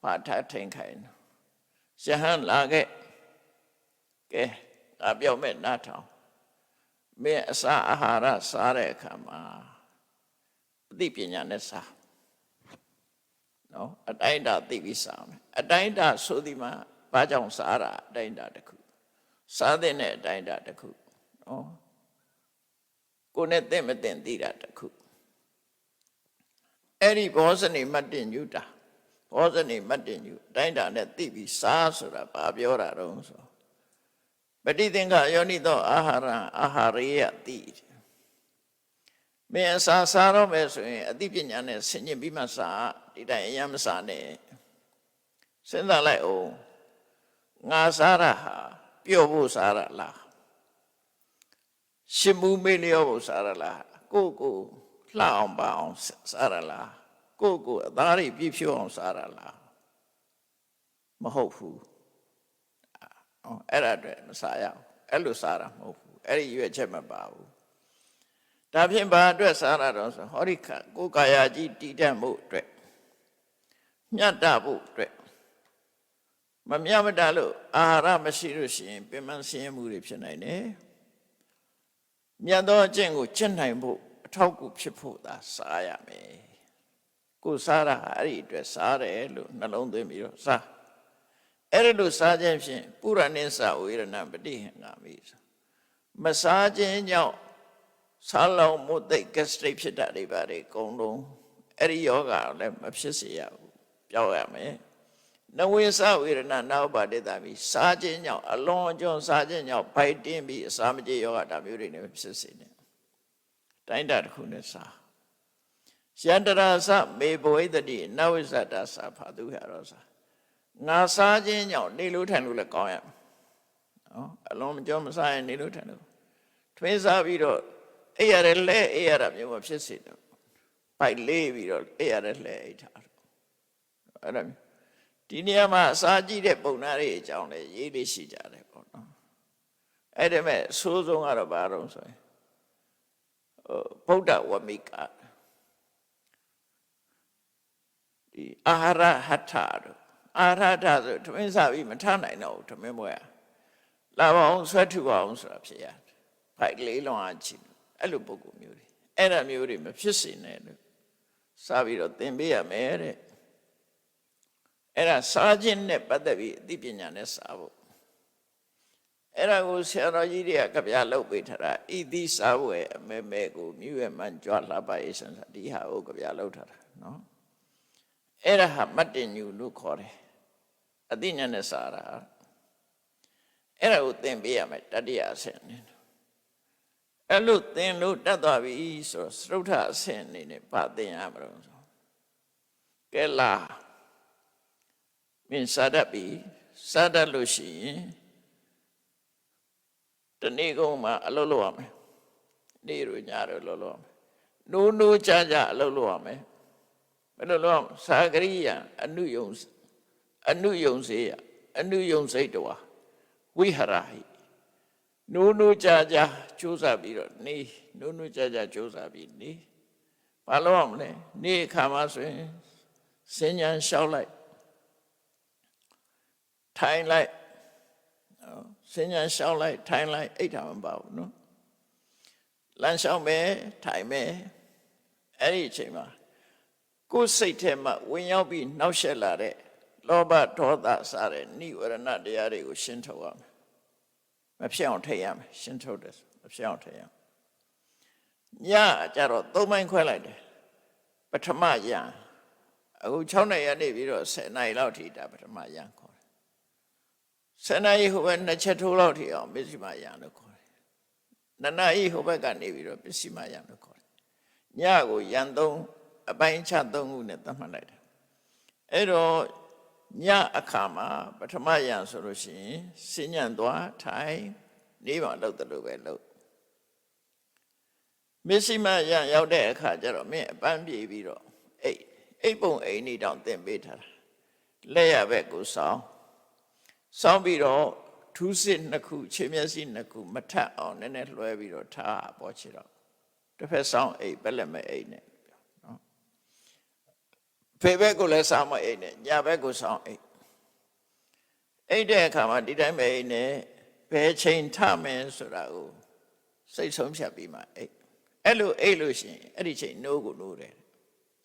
Speaker 2: ဘာထထိန်းခိုင်းတာယဟန်လာခဲ့ကဲငါပြောမဲ့နားထောင်မင်းအစာအာဟာရစားတဲ့အခါမှာအသိပညာနဲ့စားနော်အတိုင်းအတာသိပြီးစားမယ်အတိုင်းအတာဆိုဒီမှာဘာကြောင့်စားတာအတိုင်းအတာတစ်ခုစားတဲ့အတိုင်းအတာတစ်ခုနော်ကိုယ်နဲ့သိမသိသိတာတစ်ခုအဲ့ဒီဘောဇနိမတ္တညုတာဘောဇနိမတ္တညုအတိုင်းအတာနဲ့သိပြီးစားဆိုတာဘာပြောတာတော့ဆိုပဋိသင်္ခယောနိသောအာဟာရအာဟာရေယတိမင်းအစာစားတော့မယ်ဆိုရင်အသိပညာနဲ့ဆင်ញင်ပြီးမှစားဒီတိုင်းအယံမစားနဲ့စဉ်းစားလိုက်အောင်ငါစားရဟာပျော့ဖို့စားရလားရှင်မူမေးလျောဖို့စားရလားကိုလှအောင်ပါအောင်စားရလားကိုအသားတွေပြည့်ဖြိုးအောင်စားရလားမဟုတ်ဘူးအဲ့ဒါအတွက်မစားရဘူးအဲ့လိုစားတာမဟုတ်ဘူးအဲ့ဒီရွက်ချက်မပါဘူးဒါဖြင့်ဘာအတွက်စားရတော့ဆိုဟောဒီကိုယ်ကာယကြီးတည်တတ်မှုအတွက်မြတ်တဖို့အတွက်မမြတ်မတလို့အာဟာရမရှိလို့ရှိရင်ပင်မဆင်းရဲမှုတွေဖြစ်နိုင်တယ်မြတ်သောအကျင့်ကိုကျင့်နိုင်ဖို့အထောက်အကူဖြစ်ဖို့သာစားရမယ်ကိုစားတာအဲ့ဒီအတွက်စားတယ်လို့နှလုံးသွင်းပြီးတော့စားအဲ့ဒီလိုစားခြင်းဖြင့်ပုရဏိသဝေရဏပฏิဟင်္ဂါမိမစားခြင်းကြောင့်စားလုံးမုတ်သိဂက်စထရိတ်ဖြစ်တာတွေပါတယ်အကုန်လုံးအဲ့ဒီယောဂလည်းမဖြစ်စေရဘူးပြောက်ရမယ်နဝေသဝေရဏနောက်ပါတိတာပြီးစားခြင်းကြောင့်အလွန်အကျွံစားခြင်းကြောင့်ဖိုက်တင်းပြီးအစာမကြေယောဂဒါမျိုးတွေနဲ့ဖြစ်စေတယ်တိုင်းတာတစ်ခုနဲ့စား ယန္တရာစမေဘဝိတတိနဝိဇ္ဇတာစာဖာသူရတော့စာငါစားခြင်းကြောင့်နေလို့ထိုင်လို့လည်းကောင်းရမယ်နော်အလုံးမကြောမစားရင်နေလို့ထိုင်လို့ထွင်းစားပြီးတော့အိပ်ရတယ်လဲအိပ်ရတာမျိုးမဖြစ်စေတော့ပိုက်လေးပြီးတော့အိပ်ရတယ်လဲအိပ်ထားတော့အဲ့ဒါမျိုးဒီနေရာမှာအစာကြည့်တဲ့ပုံနာတွေအကြောင်းလည်းရေးလေးရှိကြတယ်ပေါ့နော်အဲ့ဒါမဲ့အဆိုးဆုံးကတော့ဘာလို့ဆိုရင်ဗုဒ္ဓဝမိကဒီအာဟာရဟထတို့အာဟာရဟထဆိုထမင်းစားပြီးမထနိုင်တော့ဘူးထမင်းပွဲလာပါအောင်ဆွဲထုပါအောင်ဆိုတာဖြစ်ရတယ်ဖိုက်လေးလုံးအချင်းအဲ့လိုပုံကူမျိုးတွေအဲ့ဒါမျိုးတွေမဖြစ်စေနဲ့လို့စားပြီးတော့သင်ပေးရမယ်တဲ့အဲ့ဒါစားခြင်းနဲ့ပတ်သက်ပြီးအသိပညာနဲ့စားဖို့အဲ့ဒါကိုဆရာတော်ကြီးတွေကကြပြလုပ်ပေးထားတာဤသည့်စားဝယ်အမဲမဲကိုမြူးရမှန်ကြွလှပရေးဆန်းစားဒီဟာကိုကြပြလုပ်ထားတာနော်အဲ့ဒါဟာမတ္တညူလို့ခေါ်တယ်အသိဉာဏ်နဲ့စားတာအဲ့ဒါကိုသင်ပေးရမယ်တတိယအဆင့်နဲ့အဲ့လိုသင်လို့တတ်သွားပြီဆိုတော့သရုဋ္ဌအဆင့်အနေနဲ့ဗာသင်ရမှာတော့ဆိုကဲလာမင်းစားတတ်ပြီစားတတ်လို့ရှိရင်တနေ့ကုန်မှာအလုပ်လုပ်ရမယ်နေ့တို့ညတို့လုပ်ရမယ်နိုးကြအလုပ်လုပ်ရမယ်ဘယ်လိုလုပ်ရမလဲသာဂရိယအနုယုံစေယအနုယုံစိတ်တော်ဝိဟရဟိနိုးကြကြိုးစားပြီးတော့နေနိုးကြကြိုးစားပြီးနေဘာလုပ်ရမလဲနေ့အခါမှာဆိုရင်စဉ္ညာလျှောက်လိုက်ထိုင်လိုက်စဉ္ညာလျှောက်လိုက်ထိုင်လိုက်အိတ်တာမပါဘူးနော်လမ်းလျှောက်မယ်ထိုင်မယ်အဲ့ဒီအချိန်မှာကိုယ်စိတ်ထဲမှာဝင်ရောက်ပြီးနှောက်ယှက်လာတဲ့လောဘဒေါသစတဲ့နိဝရဏတရားတွေကိုရှင်းထုတ်ရမယ်မဖြစ်အောင်ထိတ်ရမယ်ရှင်းထုတ်တယ်မဖြစ်အောင်ထိတ်ရမယ်ညကြတော့၃ပိုင်းခွဲလိုက်တယ်ပထမယံအခု6နှစ်ရနေပြီးတော့10နာရီလောက်ထိဒါပထမယံခေါ်တယ်10နာရီဟိုဘက်2ချက်ထိုးလောက်ထိအောင်ပစ္စည်းမယံလို့ခေါ်တယ်2နာရီဟိုဘက်ကနေပြီးတော့ပစ္စည်းမယံလို့ခေါ်တယ်ညကိုယံ3အပိုင်းချ3ခုနဲ့သတ်မှတ်လိုက်တယ်အဲ့တော့ညအခါမှာပထမယံဆိုလို့ရှိရင်စဉ္ညာသွားထိုင်နေပါလို့တလို့ပဲလို့မစ္စည်းမယံရောက်တဲ့အခါကျတော့မင်းအပန်းပြေးပြီးတော့အိပ်ပုံအိမ်နေတောင်သင်ပေးထားတာလက်ရဘက်ကိုစောင်းပြီးတော့ထူးစစ်2ခုခြေမျက်စိ2ခုမထပ်အောင်နည်းနည်းလွှဲပြီးတော့ထားပေါ်ချတော့တစ်ဖက်စောင်းအိပ်ဘက်လက်မဲ့အိပ်နဲ့နော်ဖေဘက်ကိုလည်းစောင်းမအိပ်နဲ့ညာဘက်ကိုစောင်းအိပ်တဲ့အခါမှာဒီတိုင်းပဲအိပ်နဲ့ဘယ်ချိန်ထမယ်ဆိုတာကိုစိတ်ဆုံးဖြတ်ပြီးမှအဲ့လိုအိပ်လို့ရှိရင်အဲ့ဒီချိန်နိုးကိုနိုးတယ်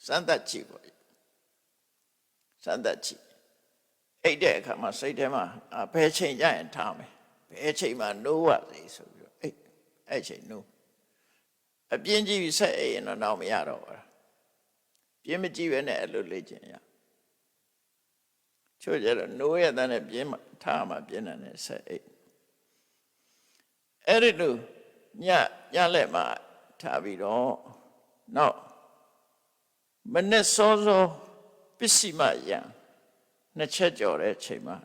Speaker 2: စမ်းသပ်ကြည့်ပေါ့စမ်းသပ်ကြည့်အိပ်တဲ့အခါမှာစိတ်ထဲမှာဘယ်ချိန်ကျရင်ထားမယ်ဘယ်ချိန်မှာနိုးရစေဆိုပြီးတော့အဲ့ချိန်နိုးအပြင်းကြည့်ပြီးဆက်အိပ်ရင်တော့မရတော့ဘူးပြင်းမကြည့်ပဲနဲ့အဲ့လိုလေ့ကျင့်ရချို့ကြတော့နိုးရတဲ့ပြင်းထားမှပြင်းတယ်ဆက်အိပ်အဲ့ဒီလိုညလက်မှာထားပြီးတော့နောက်မနေ့စောပစ္စည်းမယံ2ချက်ကြော်တဲ့ချိန်မှာ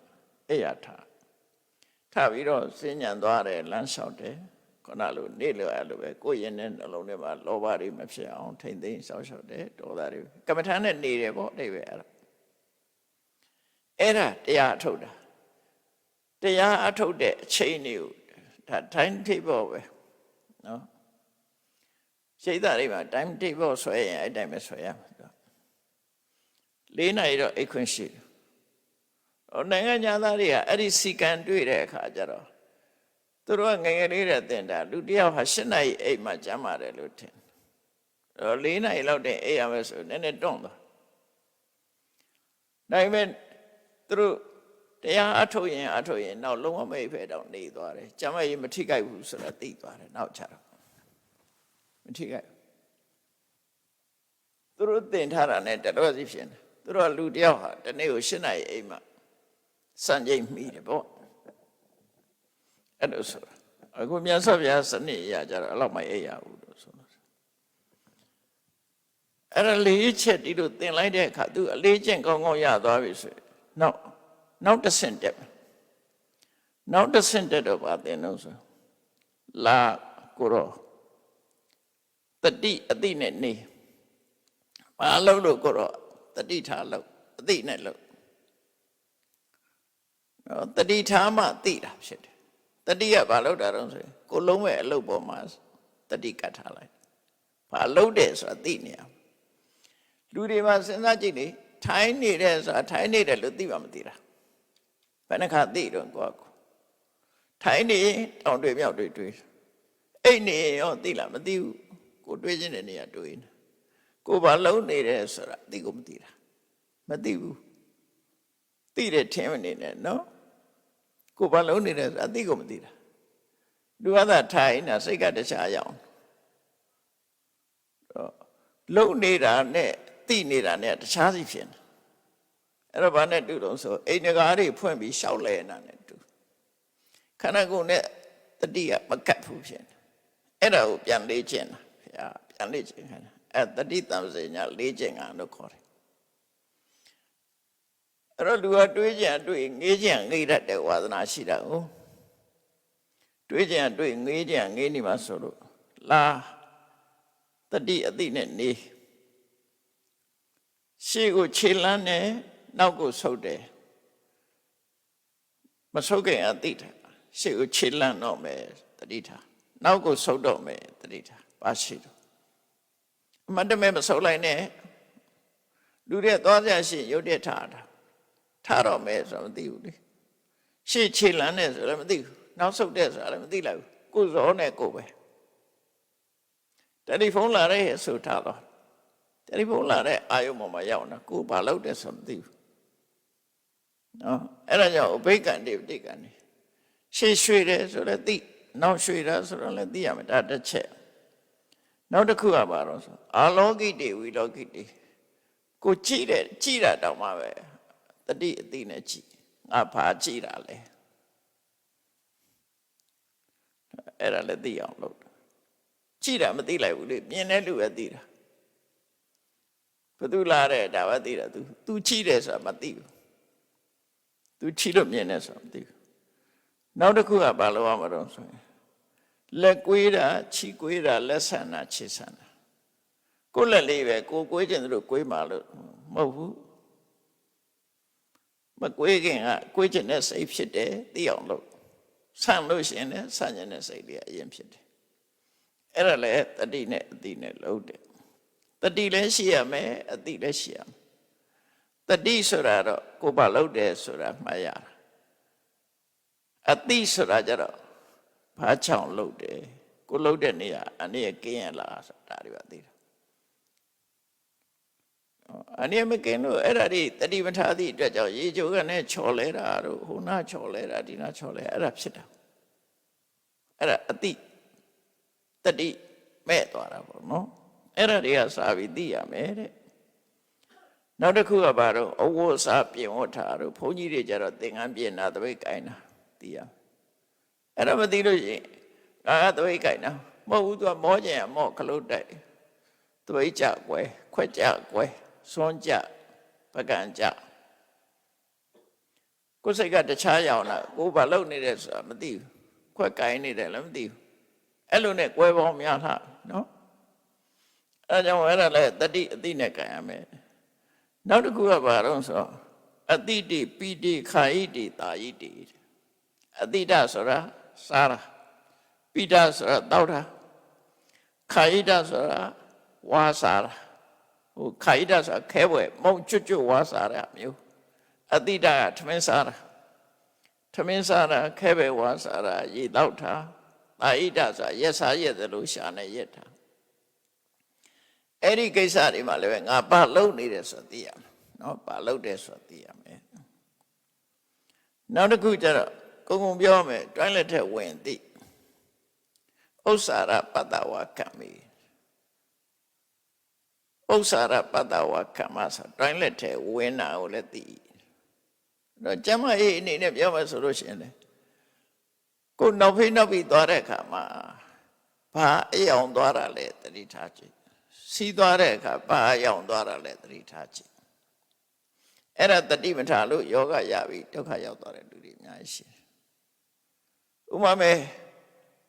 Speaker 2: အိယာထားပြီးတော့စဉ္ညာသွားတယ်လမ်းလျှောက်တယ်ခုနလိုနေလိုအဲ့လိုပဲကိုယ်ရင်နဲ့နှလုံးထဲမှာလောဘတွေမဖြစ်အောင်ထိမ့်သိမ်းစောင့်ရှောက်တယ်ဒေါသတွေကမ္မထာနဲ့နေတယ်ပေါ့အိဗယ်အဲ့ဒါတရားအထုတ်တာတရားအထုတ်တဲ့အချိန်တွေကိုဒါ time table ပဲနော်စိတ်ဓာတ်တွေမှာ time table ဆွဲရင်အဲ့တိုင်းပဲဆွဲရမှာ4နာရီတော့အိတ်ခွင့်ရှိတယ်နိုင်ငံသားတွေကအဲ့ဒီစီကံတွေ့တဲ့အခါကျတော့သူတို့ကငယ်ငယ်လေးတဲ့တင်တာလူတယောက်ဟာ7နာရီအိတ်မှကျမ်းပါတယ်လို့ထင်4နာရီလောက်တင်အိတ်ရမယ်ဆိုနည်းနည်းတွန့်သွားဒါပေမဲ့သူတို့တရားအထုတ်ရင်နောက်လုံးဝမအိတ်ဖဲတော့နေသွားတယ်ကျမ်းမကြီးမထိကြိုက်ဘူးဆိုတာသိသွားတယ်နောက်ကျတော့မထိကြိုက်သူတို့တင်ထားတာနဲ့တတော်စီဖြစ်နေသူတို့လူတယောက်ဟာတနေ့ကို7နာရီအိမ်မှာစံချိန်မိတယ်ပေါ့အဲ့လိုဆိုတာအခုမြတ်စွာဘုရားစနစ်အရာကြတော့အဲ့လောက်မအိပ်ရဘူးလို့ဆိုလို့ အဲ့ဒါလေးချက်ဒီလိုသင်လိုက်တဲ့အခါသူအလေးကျင့်ကောင်းကောင်းရသွားပြီဆိုရင်နောက်တစ်ဆင့်တက်နောက်တစ်ဆင့်တက်တော့ပါသင်တော့ဆိုလာကိုတော့တတိအတိနဲ့နေဘာလို့ကိုတော့တတိထားလို့အတိနဲ့လို့တတိထားမှသိတာဖြစ်တယ်တတိကဘာလို့တာတော့ဆိုရင်ကိုလုံးမဲ့အလုပ်ပေါ်မှာတတိကတ်ထားလိုက်ဘာလို့တယ်ဆိုတာသိနေရလူတွေမှာစဉ်းစားကြည့်လေထိုင်းနေတယ်ဆိုတာထိုင်းနေတယ်လို့သိမှမသိတာဘယ်နှခါသိတော့ကိုကထိုင်းနေတောင်တွေမြောက်တွေတွေးအိတ်နေရောသိလားမသိဘူးကိုတွေးခြင်းတဲ့နေရာတွေးနေကိုဘာလုံးနေတယ်ဆိုတာသိကိုမသိတာမသိဘူးသိတယ်ထင်မနေနဲ့နော်ကိုဘာလုံးနေတယ်ဆိုတာသိကိုမသိတာလူကသာထိုင်နေတာစိတ်ကတခြားရောက်လုံနေတာနဲ့သိနေတာနဲ့တခြားစီဖြစ်နေအဲ့တော့ဘာနဲ့တူတော့ဆိုအိမ်ငကားတွေဖွင့်ပြီးရှောက်လဲနေတာနဲ့တူခန္ဓာကိုယ်နဲ့တတိကမကတ်ဘူးဖြစ်နေအဲ့ဒါကိုပြန်လေ့ကျင့်တာဘုရားပြန်လေ့ကျင့်ခိုင်းတာအဲ့တတိတံစညာလေ့ကျင့်တာလို့ခေါ်တယ်အဲ့တော့လူကတွေးကြံတွေးငေးကြံငေးတတ်တဲ့ဝါသနာရှိတာကိုတွေးကြံတွေးငေးကြံငေးနေမှာဆိုလို့လာတတိအတိနဲ့နေရှေ့ကိုခြေလန်းနဲ့နောက်ကိုဆုပ်တယ်မဆုပ်ခင်အတိထားရှေ့ကိုခြေလန်းတော့မယ်တတိထားနောက်ကိုဆုပ်တော့မယ်တတိထားပါရှိတော့အမတ်တမဲမဆုပ်လိုက်နဲ့လူတွေသွားကြရှေ့ရုပ်တက်ထားတာထားတော့မယ်ဆိုတော့မသိဘူးလေရှေ့ခြေလန်းနဲ့ဆိုလည်းမသိဘူးနောက်ဆုပ်တဲ့ဆိုလည်းမသိလိုက်ဘူးကိုယ်စောနဲ့ကိုယ်ပဲတယ်လီဖုန်းလာတဲ့ဆိုထားတော့တယ်လီဖုန်းလာတဲ့အာယုံပေါ်မှာရောက်နေကိုဘာလုပ်တယ်ဆိုမသိဘူးနော်အဲ့ဒါကြောင့်အဘိက္ခန္တိပဋိက္ခန္တိရှေ့ရွှေ့တယ်ဆိုလည်းသိနောက်ရွှေ့တာဆိုတော့လည်းသိရမယ်ဒါတစ်ချက်နောက်တစ်ခုကဘာလို့ဆိုအာလောကိတေဝိလောကိတေကိုကြည့်တာတောင်မှပဲတတိအတိနဲ့ကြည့်ငါဘာကြည့်တာလဲအဲ့ဒါလည်းသိအောင်လုပ်ကြည့်တာမသိလိုက်ဘူးလေမြင်တဲ့လူပဲသိတာဘယ်သူလာတဲ့ဒါပဲသိတာ तू ကြည့်တယ်ဆိုတာမသိဘူး तू ကြည့်လို့မြင်တယ်ဆိုတာမသိဘူးနောက်တစ်ခုကဘာလို့ရမှာတော့ဆိုရင်လက်ကွေးတာခြိကွေးတာလက်ဆန်တာခြေဆန်တာကိုယ်လက်လေးပဲကိုကွေးခြင်းတို့ကွေးမှာလို့မဟုတ်ဘူးမကွေးခင်ကကွေးခြင်းနဲ့စိတ်ဖြစ်တယ်သိအောင်လို့ဆန်လို့ရှိရင်လည်းဆန်ခြင်းနဲ့စိတ်လေးအရင်ဖြစ်တယ်အဲ့ဒါလည်းတတိနဲ့အတိနဲ့လုံးတယ်တတိလည်းရှိရမယ်အတိလည်းရှိရမယ်တတိဆိုတာတော့ကိုယ်ဘာလုပ်တယ်ဆိုတာမှတ်ရတာအတိဆိုတာကြတော့ဘာချောင်လုပ်တယ်ကိုလုပ်တဲ့နေရာအနေနဲ့ကင်းရလားဆိုတာတွေပါသိတာအနေနဲ့မကင်းလို့အဲ့ဒါတွေတတိပဋ္ဌာသည့်အတွက်ကြောင့်ရေချိုးကနေချော်လဲတာတို့ဟိုနာချော်လဲတာဒီနာချော်လဲအဲ့ဒါဖြစ်တာအဲ့ဒါအတိတတိမဲ့သွားတာပေါ့နော်အဲ့ဒါတွေကစာပြီးသိရမယ်တဲ့နောက်တစ်ခုကဘာတော့အဝတ်အစားပြင်ဝတ်ထားတို့ဘုန်းကြီးတွေကြတော့သင်္ကန်းပြင်တာတပိတ်ကိုင်းတာသိရအဲ့ဒါမသိလို့ရှိရင်ငါကတပိတ်ကိုင်းတာမဟုတ်ဘူးသူကမောကျင်မော့ခလုတ်တိုက်တပိတ်ကြကွယ်ခွက်ကြကွယ်စွန်းကြပကံကြကိုယ်စိတ်ကတခြားရောက်လာကိုယ်ဘာလုပ်နေတယ်ဆိုတာမသိဘူးခွက်ကိုင်းနေတယ်လည်းမသိဘူးအဲ့လိုနဲ့ကွဲပေါင်းများလားနော်အဲကြောင့်အဲ့ဒါလည်းတတိအတိနဲ့ကြံရမယ်နောက်တစ်ခုကဘာတော့ဆိုအတိတိပိတိခာယိတိတာယိတိအတိတဆိုတာစားတာပိတဆိုတာတောက်တာခာယိတဆိုတာဝါစားတာဟိုခာယိတဆိုတာခဲပွဲမုံကျွတ်ကျွတ်ဝါစားတာမျိုးအတိတကထမင်းစားတာထမင်းစားတာခဲပွဲဝါစားတာရေတောက်တာအာဣဒဆိုတာရက်စားရက်တယ်လို့ရှာနေရက်တာအဲ့ဒီကိစ္စတွေမှာလည်းပဲငါဘာလုပ်နေတယ်ဆိုသိရမယ်နော်ဘာလုပ်တယ်ဆိုသိရမယ်နောက်တစ်ခုကျတော့ကုံကုံပြောမယ်တွိုင်းလက်ထက်ဝင်သိဥစ္စာရပတ္တဝကံမိဥစ္စာရပတ္တဝကံမဆိုတွိုင်းလက်ထက်ဝင်တာကိုလည်းသိတော့ကျမအေးအနေနဲ့ပြောမယ်ဆိုလို့ရှိရင်လေကိုနောက်ဖိနောက်ပြီးသွားတဲ့အခါမှာဘာအယောင်သွားတာလဲတတိထားကြည့် စီးသွားတဲ့အခါဘာရောက်သွားတာလဲသတိထားကြည့်အဲ့ဒါတတိမထားလို့ယောဂရပြီဒုက္ခရောက်သွားတဲ့လူတွေအများကြီးရှိတယ်ဥပမာ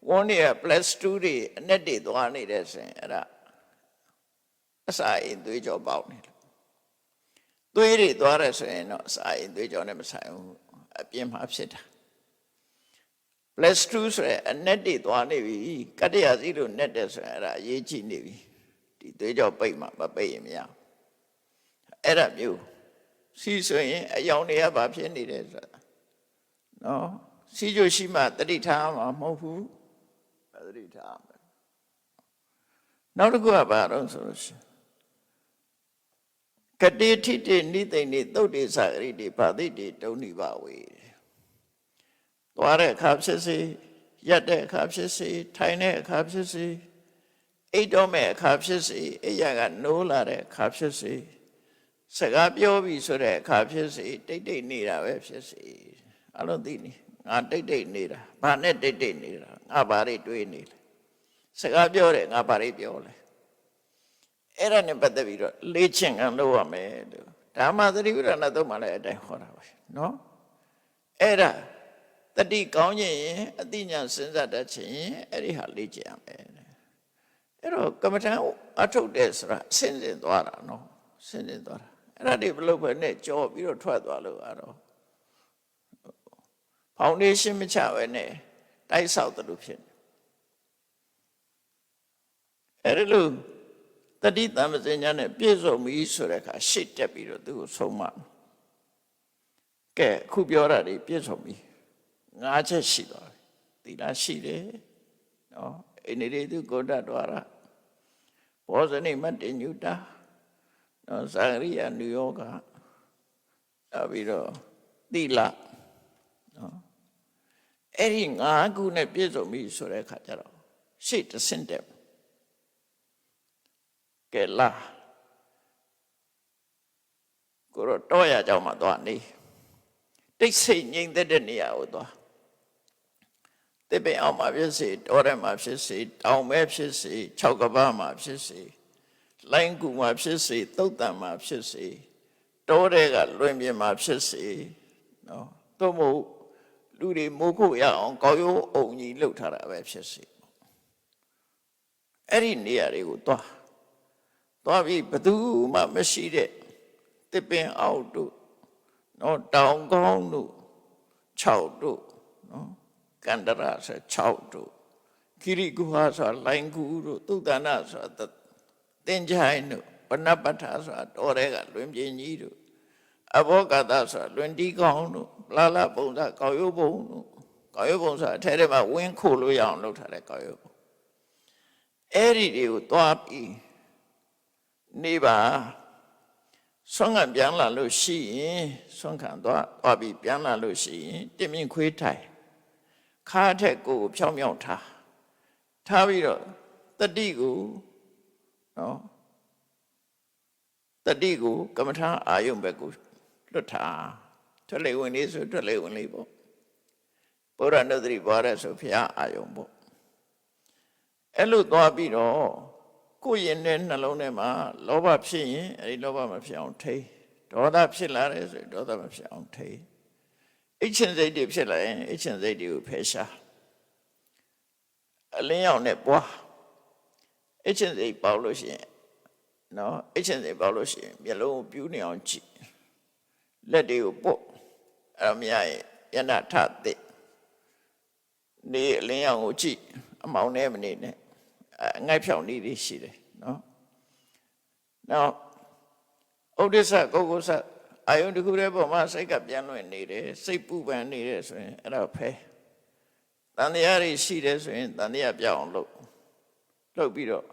Speaker 2: ဝန်းနေ+2တွေအနဲ့တွေသွားနေတဲ့ဆိုရင်အဲ့ဒါအစာအိမ်သွေးကြောပေါက်နေလို့သွေးတွေသွားရဲဆိုရင်တော့အစာအိမ်သွေးကြောနဲ့မဆိုင်ဘူးအပြင်းမှာဖြစ်တာ+2ဆိုရင်အနဲ့တွေသွားနေပြီကတ္တရာစီလို့နဲ့တဲ့ဆိုရင်အဲ့ဒါအရေးကြီးနေပြီဒီသွေးကြောပိတ်မှာမပိတ်ရင်မရအဲ့ဒါမျိုးစီဆိုရင်အယောင်တွေကဘာဖြစ်နေတယ်ဆိုတာနော်စီကြိုရှိမှတတိထားမှာမဟုတ်ဘူးတတိထားမယ်နောက်တစ်ခုကဘာတော့ဆိုလို့ရှိရင်ကတိထိတိနိသိဏိသုတ်တိသဂရိတိဘာတိတိတုံနိဘဝေသွားတဲ့အခါဖြစ်စေရက်တဲ့အခါဖြစ်စေထိုင်တဲ့အခါဖြစ်စေအိတ်တော်မဲ့အခါဖြစ်စေအိယာကနိုးလာတဲ့အခါဖြစ်စေစကားပြောပြီဆိုတဲ့အခါဖြစ်စေတိတ်တိတ်နေတာပဲဖြစ်စေအလုံးသိနေငါတိတ်တိတ်နေတာဘာနဲ့တိတ်တိတ်နေတာငါဘာတွေတွေးနေလဲစကားပြောတယ်ငါဘာတွေပြောလဲအဲ့ဒါနဲ့ပတ်သက်ပြီးတော့လေ့ကျင့်ခံလုပ်ရမယ်လို့ဓမ္မသတိပဋ္ဌာန်သုံးမှာလည်းအတိုင်းဟောတာပဲနော်အဲ့ဒါတတိကောင်းခြင်းရင်အတိညာစဉ်းစားတတ်ခြင်းအဲ့ဒီဟာလေ့ကျင့်ရမယ်အဲ့တော့ကမ္မထံအထုတ်တယ်ဆိုတာဆင်းဆင်းသွားတာနော်ဆင်းဆင်းသွားတာအဲ့ဒါတွေဘလို့ပဲနဲ့ကြော်ပြီးတော့ထွက်သွားလို့ကတော့ဖောင်ဒေးရှင်းမချပဲနဲ့တိုက်ဆောက်တယ်လို့ဖြစ်နေအဲ့လိုတတိတမ္ပစဉ္ညာနဲ့ပြည့်စုံပြီဆိုတဲ့အခါရှေ့တက်ပြီးတော့သူ့ကိုဆုံးမကဲအခုပြောတာတွေပြည့်စုံပြီ၅ချက်ရှိသွားပြီသီလရှိတယ်နော်အိနေရိတုကိုတ္တဒွါရဘောဇနိမတ္တညုတာနော်သဂရိယနုယောဂနောက်ပြီးတော့သီလနော်အဲ့ဒီ၅ခုနဲ့ပြည့်စုံပြီဆိုတဲ့အခါကျတော့ရှေ့တဆင့်တက်ကဲလာကိုတော့ရကြောင်မှသွားနေတိတ်ဆိတ်ငြိမ်သက်တဲ့နေရာကိုသွားတစ်ပင်အောင်မှာဖြစ်စေတောထဲမှာဖြစ်စေတောင်ပဲဖြစ်စေ၆ကမ္ဘာမှာဖြစ်စေလိုင်းကူမှာဖြစ်စေသုတ်တံမှာဖြစ်စေတောထဲကလွင်ပြင်မှာဖြစ်စေနော်သို့မဟုတ်လူတွေမိုးခုတ်ရအောင်ကောက်ရိုးအုံကြီးလှုပ်ထားတာပဲဖြစ်စေအဲ့ဒီနေရာတွေကိုသွားပြီးဘသူမှမရှိတဲ့တစ်ပင်အောက်တို့နော်တောင်ကောင်းတို့6တို့နော်ကန္တရဆို6တို့ကိရိကုဟာဆိုလိုင်းကူတို့သုတ္တနာဆိုတင်ချိုင်းတို့ဝနပဋ္ဌာဆိုတော်တဲ့ကလွင်ပြင်းကြီးတို့အဘောဂတဆိုလွင်တီးကောင်းတို့လာလပုံစကောက်ရိုးပုံတို့ကောက်ရိုးပုံဆိုအထဲထဲမှာဝင်းခိုလို့ရအောင်လုပ်ထားတဲ့ကောက်ရိုးပုံအဲ့ဒီတွေကိုသွားပြီးနေပါဆွမ်းခံပြန်လာလို့ရှိရင်ဆွမ်းခံသွားပြီးပြန်လာလို့ရှိရင်တင်မြင့်ခွေးထိုင်ခါထက်ကိုဖြောင်းဖြောင်းထားပြီးတော့တတိကိုနော်တတိကိုကမ္မထာအာယုံဘက်ကိုလွတ်ထားထွက်လေဝင်လေးဆိုထွက်လေဝင်လေးပေါ့ဘုရားနုဒ္ဓရိပွားတဲ့ဆိုဖျားအာယုံပေါ့အဲ့လိုသွားပြီးတော့ကိုယ်ရင်တဲ့နှလုံးထဲမှာလောဘဖြစ်ရင်အဲဒီလောဘမဖြစ်အောင်ထိဒေါသဖြစ်လာတယ်ဆိုဒေါသမဖြစ်အောင်ထိအိတ်ချင်စိတ်တွေဖြစ်လာရင်အိတ်ချင်စိတ်တွေကိုဖယ်ရှားအလင်းရောင်နဲ့ပွားအိတ်ချင်စိတ်ပေါလို့ရှိရင်နော်အိတ်ချင်စိတ်ပေါလို့ရှိရင်မျက်လုံးကိုပြူးနေအောင်ကြည့်လက်တွေကိုပုတ်အဲ့မရရင်ယန္တထသိနေအလင်းရောင်ကိုကြည့်အမောင်နဲ့မနေနဲ့ငိုက်ဖြောင်နေတွေရှိတယ်နော်နောက်ဥဒိစ္စကုက္ကုစ္စအာယုန်တစ်ခုတည်းပေါ်မှာစိတ်ကပြန်လွင့်နေတယ်စိတ်ပူပန်နေတယ်ဆိုရင်အဲ့ဒါဖဲတန်တရားတွေရှိတယ်ဆိုရင်တန်တရားပြောင်းအောင်လုပ်ပြီးတော့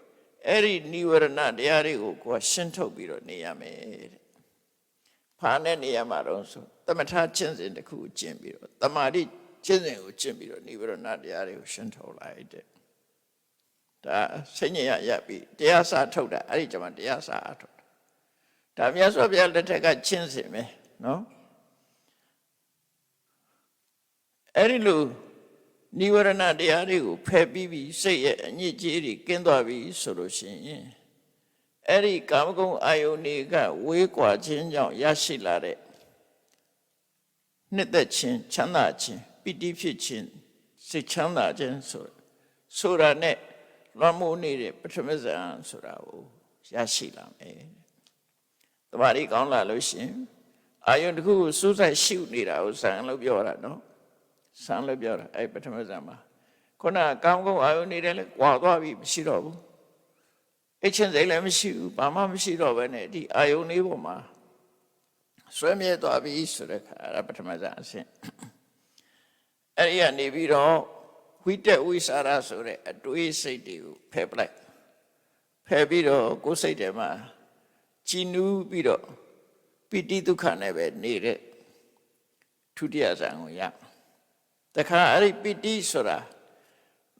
Speaker 2: အဲ့ဒီနိဝရဏတရားတွေကိုကိုယ်ရှင်းထုတ်ပြီးတော့နေရမယ်တဲ့ဖာနဲ့နေရမှာတော့ဆိုသမထကျင့်စဉ်တစ်ခုကျင့်ပြီးတော့တမာတိကျင့်စဉ်ကိုကျင့်ပြီးတော့နိဝရဏတရားတွေကိုရှင်းထုတ်လိုက်တဲ့ဒါစိတ်ညစ်ရပြီးတရားစာထုတ်တာအဲ့ဒီကျမှတရားစာအထုတ်ဒါမြတ်စွာဘုရားလက်ထက်ကကျင့်စဉ်ပဲနော်အဲ့ဒီလိုနိဝရဏတရားတွေကိုဖယ်ပြီးစိတ်ရဲ့အညစ်အကြေးတွေကင်းသွားပြီဆိုလို့ရှိရင် အဲ့ဒီကာမဂုဏ်အာယုန်တွေကဝေးကွာခြင်းကြောင့်ရရှိလာတဲ့နှစ်သက်ခြင်းချမ်းသာခြင်းပိဋိဖြစ်ခြင်းစိတ်ချမ်းသာခြင်းဆိုတာနဲ့လွှမ်းမိုးနေတဲ့ပထမဇန်ဆိုတာကိုရရှိလာမယ်တမာရီကောင်းလာလို့ရှင်အာယုန်တစ်ခုကိုစူးစိုက်ရှုနေတာကိုဇန်လို့ပြောတာနော်ဇန်လို့ပြောတာအဲ့ပထမဇန်မှာခုနကာမဂုဏ်အာယုန်နေတယ်လေကွာသွားပြီမရှိတော့ဘူးအချင်းစိတ်လည်းမရှိဘူးဘာမှမရှိတော့ဘဲနဲ့ဒီအာယုန်လေးပေါ်မှာဆွဲမြဲသွားပြီဆိုတဲ့ခါအဲ့ဒါပထမဇန်အဆင့်အဲ့ဒီကနေပြီးတော့ဝိတက်ဝိစာရဆိုတဲ့အတွေးစိတ်တွေကိုဖယ်ပလိုက်ဖယ်ပြီးတော့ကိုယ်စိတ်ထဲမှာကြည်နူးပြီးတော့ပိဋိဒုက္ခနဲ့ပဲနေတဲ့ဒုတိယဇန်ကိုရတခါအဲ့ဒီပိဋိဆိုတာ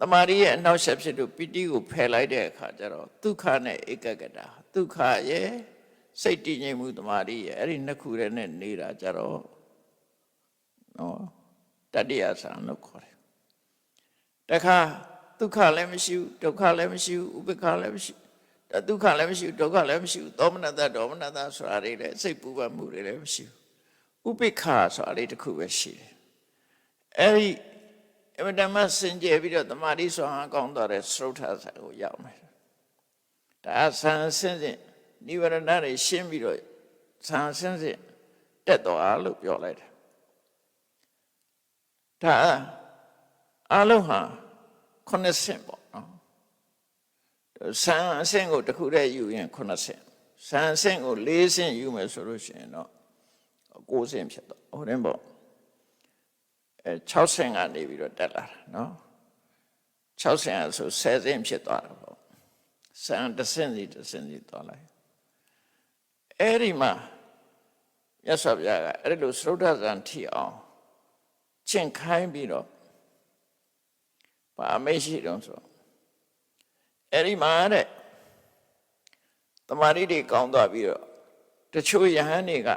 Speaker 2: တမာရီရဲ့အနောက်ဆက်ဖြစ်လို့ပိဋိကိုဖယ်လိုက်တဲ့အခါကျတော့ဒုက္ခနဲ့ဧကဂတဒုက္ခရဲ့စိတ်တည်ငြိမ်မှုတမာရီရဲ့အဲ့ဒီနှစ်ခုတည်းနဲ့နေတာကြတော့နော်တတိယဇန်လို့ခေါ်တယ်တခါဒုက္ခလည်းမရှိဘူးဒုက္ခလည်းမရှိဘူးဥပေက္ခလည်းမရှိဘူးဒုက္ခလည်းမရှိဘူးဒုက္ခလည်းမရှိဘူးသောမနတဒေါမနတဆိုတာတွေလည်းစိတ်ပူပန်မှုတွေလည်းမရှိဘူးဥပေက္ခဆိုတာလေးတစ်ခုပဲရှိတယ်အဲ့ဒီအမတမစင်ကြယ်ပြီးတော့တမာတိဆွမ်းအားကောင်းသွားတဲ့သရုတ်ထဆာကိုရောက်မယ်ဒါဆန်းစင်းစင်နိဝရဏတွေရှင်းပြီးတော့ဆန်းစင်းစင်တက်သွားလို့ပြောလိုက်တယ်ဒါအလုံးဟာ9ဆင့်ပေါ့နော်ဆန်းအဆင့်ကိုတစ်ခုတည်းယူရင်9ဆင့်ဆန်းအဆင့်ကို4ဆင့်ယူမယ်ဆိုလို့ရှိရင်တော့9ဆင့်ဖြစ်တော့ဟုတ်တယ်ပေါ့6ဆင့်ကနေပြီးတော့တက်လာတာနော်6ဆင့်ဆို10ဆင့်ဖြစ်သွားတာပေါ့ဆန်းတစ်ဆင့်စီတစ်ဆင့်စီသွားလိုက်အဲ့ဒီမှာမြတ်စွာဘုရားကအဲ့လိုသရုတ်ထဇန်ထီအောင်ကျင့်ခိုင်းပြီးတော့ဘာမရှိတော့ဆိုအဲ့ဒီမှာတဲ့တမာရီတွေကောင်းသွားပြီးတော့တချို့ယဟန်တွေက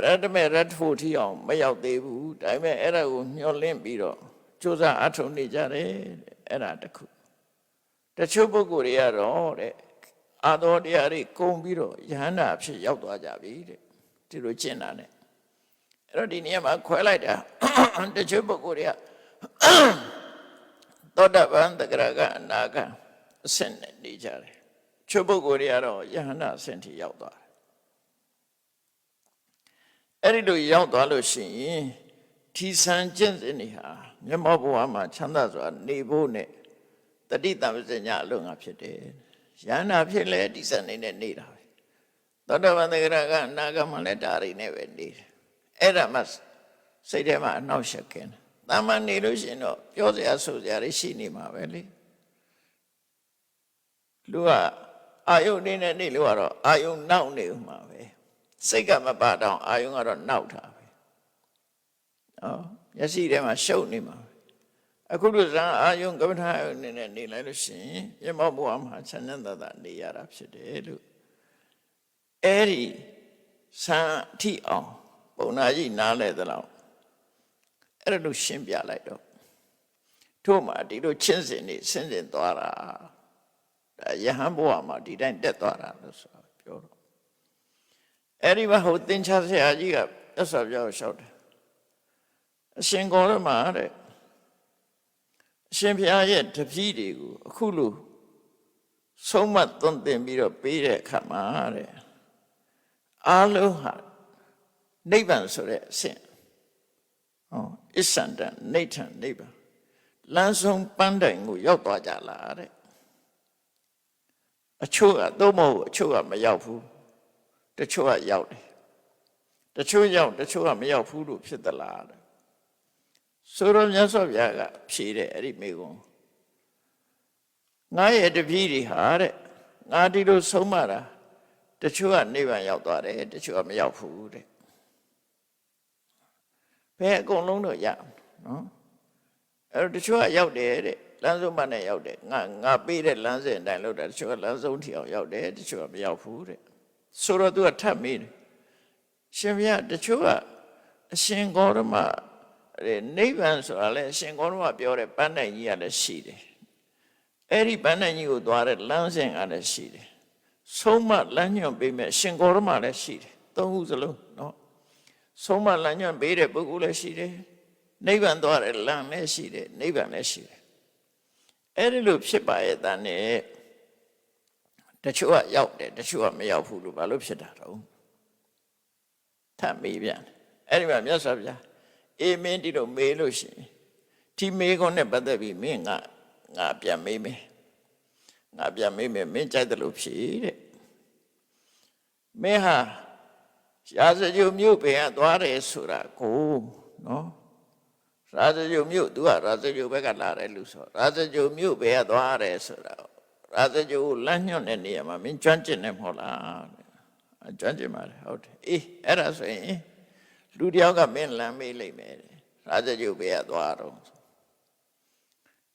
Speaker 2: ရတ္တမေရတ္ထဖို့ထီအောင်မရောက်သေးဘူးဒါပေမဲ့အဲ့ဒါကိုမျှော်လင့်ပြီးတော့ကြိုးစားအထောက်နေကြတယ်အဲ့ဒါတခုတချို့ပုဂ္ဂိုလ်တွေကတော့တဲ့အာသောတရားတွေကုန်ပြီးတော့ယဟန္တာအဖြစ်ရောက်သွားကြပြီတဲ့ဒီလိုကျင့်တာနဲ့အဲ့တော့ဒီနေရာမှာခွဲလိုက်တာတချို့ပုဂ္ဂိုလ်တွေကသောတပန်တဂရကအနာကအဆင့်နဲ့နေကြတယ်တချို့ပုဂ္ဂိုလ်တွေကတော့ယဟန္တာအဆင့်ထိရောက်သွားတယ်အဲ့ဒီလိုရောက်သွားလို့ရှိရင်ဒီဆံကျင့်စဉ်တွေဟာမျက်မှောက်ဘဝမှာချမ်းသာစွာနေဖို့နဲ့တတိတံပစညာအလုံးငါဖြစ်တယ်ယန္နာဖြစ်လဲဒီဆံနေနဲ့နေတာပဲသောတပန်တဂရကအနာကမှလည်းဒါတွေနဲ့ပဲနေတယ်အဲ့ဒါမှစိတ်ထဲမှာအနှောက်အယှက်ကင်းတယ်တာမန်နေလို့ရှိရင်တော့ပြောစရာဆိုစရာတွေရှိနေမှာပဲလေလူကအာယုန်နေနဲ့နေလို့ကတော့အာယုန်နောက်နေဦးမှာပဲစိတ်ကမပါတော့အာယုန်ကတော့နောက်တာပဲနော်မျက်စိထဲမှာရှုပ်နေမှာအခုလိုဇာအာယုန်ကမ္မထာအာယုန်နေနဲ့နေလိုက်လို့ရှိရင်မျက်မှောက်ဘဝမှာချမ်းသာသာနေရတာဖြစ်တယ်လို့အဲ့ဒီဆံထီအောင်ပုံနာကြီးနားလဲသလောက်အဲ့လိုရှင်းပြလိုက်တော့ထို့မှာဒီလိုချင်းစင်နေဆင်းစင်သွားတာဒါယဟန်ဘဝမှာဒီတိုင်းတက်သွားတာလို့ဆိုပြောတော့အဲ့ဒီမှာဟိုသင်္ချာဆရာကြီးကသက်စွာပြောလျှောက်တယ်အရှင်ကောရမတဲ့အရှင်ဘုရားရဲ့တပည့်တွေကိုအခုလိုဆုံးမသွန်သင်ပြီးတော့ပေးတဲ့အခါမှာတဲ့အားလုံးဟာနိဗ္ဗာန်ဆိုတဲ့အဆင့်အစ္ဆန္ဒနိဋ္ဌံနိဗ္ဗာန်လမ်းဆုံးပန်းတိုင်ကိုရောက်သွားကြလားတဲ့အချို့ကတော့မဟုတ်အချို့ကမရောက်ဘူးတချို့ကရောက်တယ်တချို့ရောက်တချို့ကမရောက်ဘူးလို့ဖြစ်သလားတဲ့ဆိုတော့မြတ်စွာဘုရားကဖြေတဲ့အဲ့ဒီမိကုံငါရဲ့တပည့်တွေဟာတဲ့ငါဒီလိုဆုံးမတာတချို့ကနိဗ္ဗာန်ရောက်သွားတယ်တချို့ကမရောက်ဘူးတဲ့ဘယ်အကုန်လုံးတော့ရနော်အဲ့တော့တချို့ကရောက်တယ်တဲ့လမ်းဆုံးမနဲ့ရောက်တယ်ငါပေးတဲ့လမ်းစဉ်အတိုင်းလုပ်တာတချို့ကလမ်းဆုံးထီအောင်ရောက်တယ်တချို့ကမရောက်ဘူးတဲ့ဆိုတော့သူကထပ်မေးတယ်ရှင်ဘုရားတချို့ကအရှင်ဂေါရမ နိဗ္ဗာန်ဆိုတာလဲရှင်ကောတော်ကပြောတဲ့ပန်းတိုင်ကြီးကလည်းရှိတယ်အဲ့ဒီပန်းတိုင်ကြီးကိုသွားတဲ့လမ်းစဉ်ကလည်းရှိတယ်ဆုံးမလမ်းညွှန်ပေးမဲ့ရှင်ကောတော်မှလည်းရှိတယ်သုံးခုစလုံးနော်ဆုံးမလမ်းညွှန်ပေးတဲ့ပုဂ္ဂိုလ်လည်းရှိတယ်နိဗ္ဗာန်သွားတဲ့လမ်းလည်းရှိတယ်နိဗ္ဗာန်လည်းရှိတယ်အဲ့ဒီလိုဖြစ်ပါရဲ့တန်နဲ့တချို့ကရောက်တယ်တချို့ကမရောက်ဘူးလို့ဘာလို့ဖြစ်တာတော့ထပ်မေးပြန်အဲ့ဒီမှာမြတ်စွာဘုရားအေးမင်းဒီလိုမေးလို့ရှိရင်ဒီမေးခွန်းနဲ့ပတ်သက်ပြီးမင်းငါပြန်မေးမယ်ငါပြန်မေးမယ်မင်းကြိုက်တယ်လို့ဖြေတဲ့မင်းဟာရာဇဂိုမြို့ဘယ်ကသွားတယ်ဆိုတာကိုနော်ရာဇဂိုမြို့သူကရာဇဂိုဘက်ကလာတယ်လို့ဆိုရာဇဂိုမြို့ဘယ်ကသွားတယ်ဆိုတာရာဇဂိုလမ်းညွှန်တဲ့နေရာမှာမင်းကျွမ်းကျင်တယ်မဟုတ်လားကျွမ်းကျင်ပါတယ်ဟုတ်တယ်အေးအဲ့ဒါဆိုရင်လူတယောက်ကမင်းလမ်းမေးလိုက်မယ်ရာဇဂိုဘယ်ကသွားတော့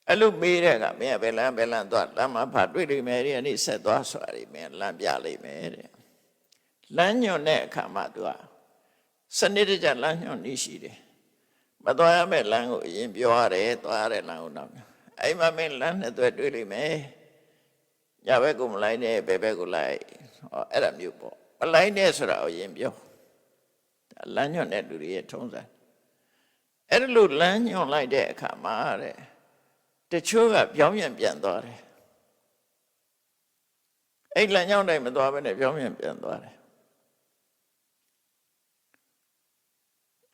Speaker 2: အဲ့လိုမေးတဲ့ကမင်းကဘယ်လမ်းသွားလမ်းမှာဖာတွေ့လိမ့်မယ်ဒီကနေ့ဆက်သွားဆိုတာဒီမင်းလမ်းပြလိမ့်မယ်တဲ့လမ်းညွှန်တဲ့အခါမှာသူကစနစ်တကျလမ်းညွှန်နေရှိတယ်မသွားရမယ့်လမ်းကိုအရင်ပြောရတယ်သွားရတဲ့လမ်းကိုနောက်အဲ့မှာမင်းလမ်းနဲ့တွေ့လိမ့်မယ်ညဘက်ကိုမလိုက်နဲ့ဘယ်ဘက်ကိုလိုက်ဟောအဲ့ဒါမျိုးပေါ့မလိုက်နဲ့ဆိုတာကိုအရင်ပြောလမ်းညွှန်တဲ့လူတွေရဲ့ထုံးစံအဲ့ဒါလို့လမ်းညွှန်လိုက်တဲ့အခါမှာတဲ့တချို့ကပြောင်းပြန်သွားတယ်အဲ့လမ်းညွှန်တိုင်းမသွားဘဲနဲ့ပြောင်းပြန်သွားတယ်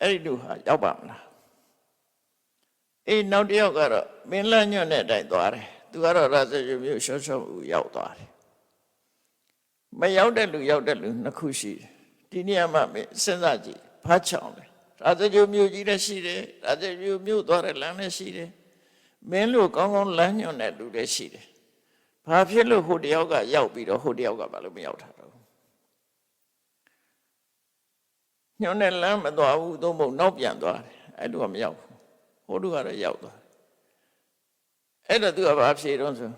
Speaker 2: အဲ့ဒီလူဟာရောက်ပါမလားအေးနောက်တစ်ယောက်ကတော့မင်းလမ်းညွှန်တဲ့အတိုင်းသွားတယ်သူကတော့ရာဇဂိုမြို့ရှော့ရောက်သွားတယ်မရောက်တဲ့လူရောက်တဲ့လူနှစ်ခုရှိတယ်ဒီနေရာမှာစဉ်းစားကြည့်ဘာချောင်းလဲရာဇဂိုမြို့ကြီးလည်းရှိတယ်ရာဇဂိုမြို့သွားတဲ့လမ်းလည်းရှိတယ်မင်းလို့ကောင်းကောင်းလမ်းညွှန်တဲ့လူလည်းရှိတယ်ဘာဖြစ်လို့ဟိုတယောက်ကရောက်ပြီးတော့ဟိုတယောက်ကဘာလို့မရောက်တာတော့ညွှန်တဲ့လမ်းမသွားဘူးသို့မဟုတ်နောက်ပြန်သွားတယ်အဲ့လိုကမရောက်ဘူးဟိုလူကတော့ရောက်သွားတယ်အဲ့တော့သူကဘာဖြေတော့ဆို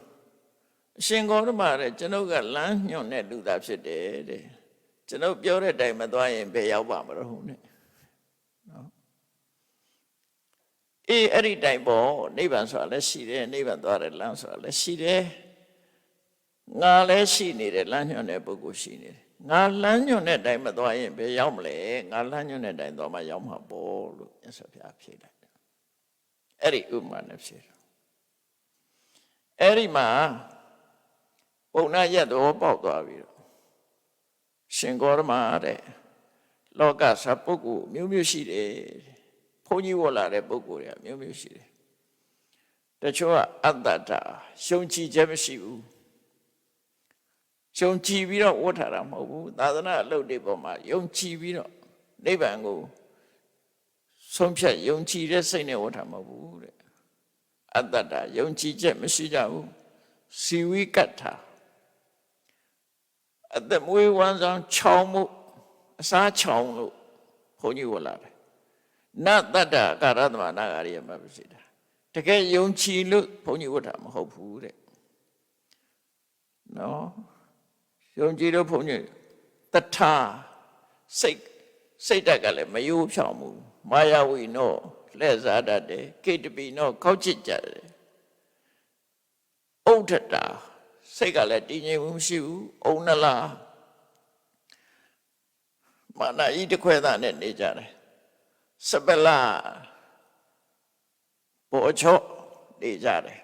Speaker 2: အရှင်ကောရမတဲ့ကျွန်ုပ်ကလမ်းညွှန်တဲ့လူသားဖြစ်တယ်တဲ့ကျွန်ုပ်ပြောတဲ့အတိုင်းမသွားရင်ဘယ်ရောက်ပါမလို့နဲ့နော်အေးအဲ့ဒီတိုင်ပေါ့နိဗ္ဗာန်ဆိုတာလည်းရှိတယ်နိဗ္ဗာန်သွားတဲ့လမ်းဆိုတာလည်းရှိတယ်ငါလည်းရှိနေတယ်လမ်းညွှန်တဲ့ပုဂ္ဂိုလ်ရှိနေတယ်ငါလမ်းညွှန်တဲ့တိုင်မသွားရင်ဘယ်ရောက်မလဲငါလမ်းညွှန်တဲ့တိုင်သွားမှရောက်မှာပေါ့လို့မြတ်စွာဘုရားဖြေလိုက်တယ်အဲ့ဒီဥပမာနဲ့ဖြေတယ်အဲ့ဒီမှာပုံနာရက်တော့ပေါက်သွားပြီတော့ရှင်ဂေါရမတဲ့လောကဆာပုဂ္ဂိုလ်မျိုးရှိတယ်ဘုန်းကြီးဝတ်လာတဲ့ပုဂ္ဂိုလ်တွေကမျိုးရှိတယ်တချို့ကအတ္တတာရှုံချချက်မရှိဘူးယုံကြည်ပြီးတော့ဝတ်ထားတာမဟုတ်ဘူးသာသနာအလုပ်တွေပေါ်မှာယုံကြည်ပြီးတော့နိဗ္ဗာန်ကိုဆုံးဖြတ်ယုံကြည်တဲ့စိတ်နဲ့ဝတ်ထားမဟုတ်ဘူးတဲ့အတ္တတာယုံကြည်ချက်မရှိကြဘူးစီဝိကတ္ထာအသက်မွေးဝမ်းဆောင်ချောင်းမှုအစားချောင်းလို့ဘုန်းကြီးဝတ်လာတယ်နတ္တတကာရသမနာဂရိယမပစိတာတကယ်ယုံကြည်လို့ဘုန်းကြီးဝတ်တာမဟုတ်ဘူးတဲ့နော်ယုံကြည်လို့ဘုန်းကြီးတထာစိတ်တက်ကလည်းမယိုးဖြောင်းဘူးမာယာဝီနောလက်စားတတ်တယ်ကေတပီနောကောက်ချစ်ကြတယ်ဥဒ္ဒတာစိတ်ကလည်းတည်ငြိမ်မှုမရှိဘူးအုံနလားမာနဤတခွဲသားနဲ့နေကြတယ်စပလာပေါ်ချော့နေကြတယ်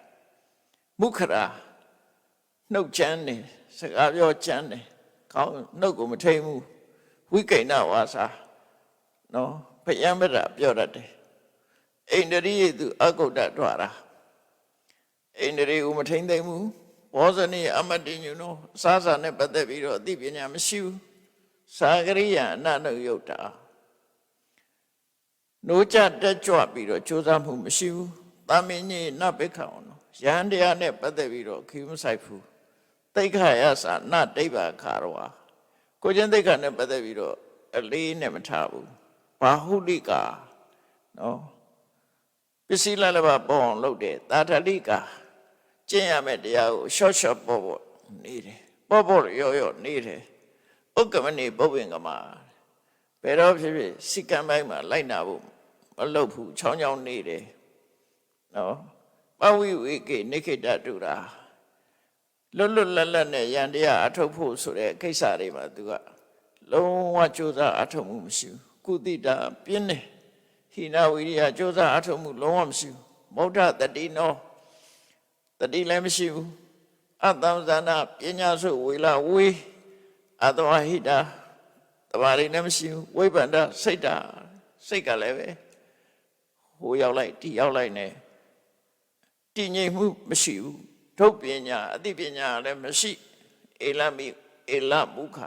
Speaker 2: မုခရာနှုတ်ချမ်းနေစကားပြောချမ်းတယ်ကောင်းနှုတ်ကိုမထိန်ဘူးဝိကိဏဝါစာနော်ဘယံမရပြောတတ်တယ်အိန္ဒြိယသူအကုဋ္ဌထွာတာအိန္ဒြိကိုမထိန်သိမ့်ဘူးဘောဇနိအမတ္တိညုနောအစားစာနဲ့ပတ်သက်ပြီးတော့အသိပညာမရှိဘူးသာဂရိယအနနုယုတ်တာနိုးကြတက်ကြွပြီးတော့ကြိုးစားမှုမရှိဘူးတာမင်းကြီးနဘိက္ခအောင်ရဟန်းတရားနဲ့ပတ်သက်ပြီးတော့ခီးမဆိုင်ဘူးသိက္ခာယသနတိဗ္ဗခါရောကိုကျင့်သိက္ခာနဲ့ပတ်သက်ပြီးတော့အလေးနဲ့မထားဘူးဘာဟုလိကာနော်ပစ္စည်းလလဘပေါ်အောင်လုပ်တယ်သာထလိကာကျင့်ရမယ့်တရားကိုရှော့ပေါ့နေတယ်ပေါ့ရောနေတယ်ဥက္ကမဏိပုပ္ပင်ကမဘယ်တော့ဖြစ်ဖြစ်စိကံပိုင်းမှာလိုက်နာဖို့မ လုပ်ဘူးချောင်းချောင်းနေတယ်နော်ပဝိဝေကေနိခိတတုရာလွတ်လွတ်လပ်လပ်နဲ့ယန္တရားအထုတ်ဖို့ဆိုတဲ့ကိစ္စတွေမှာသူကလုံးဝကြိုးစားအထုတ်မှုမရှိဘူးကုသီတာပြင်းတယ်ဟိနဝိရိယကြိုးစားအထုတ်မှုလုံးဝမရှိဘူးမௌဒ္ဒတတိနောတတိလည်းမရှိဘူးအတ္တံဇာနာပညာစုဝေလာဝေအတ္တဝဟိတာတဘာတွေလည်းမရှိဘူးဝိပ္ပန္ဒစိတ်တာစိတ်ကလည်းပဲဟိုရောက်လိုက်ဒီရောက်လိုက်နေတည်ငြိမ်မှုမရှိဘူးဒုပညာအသိပညာလည်းမရှိအေလမိအေလမုခ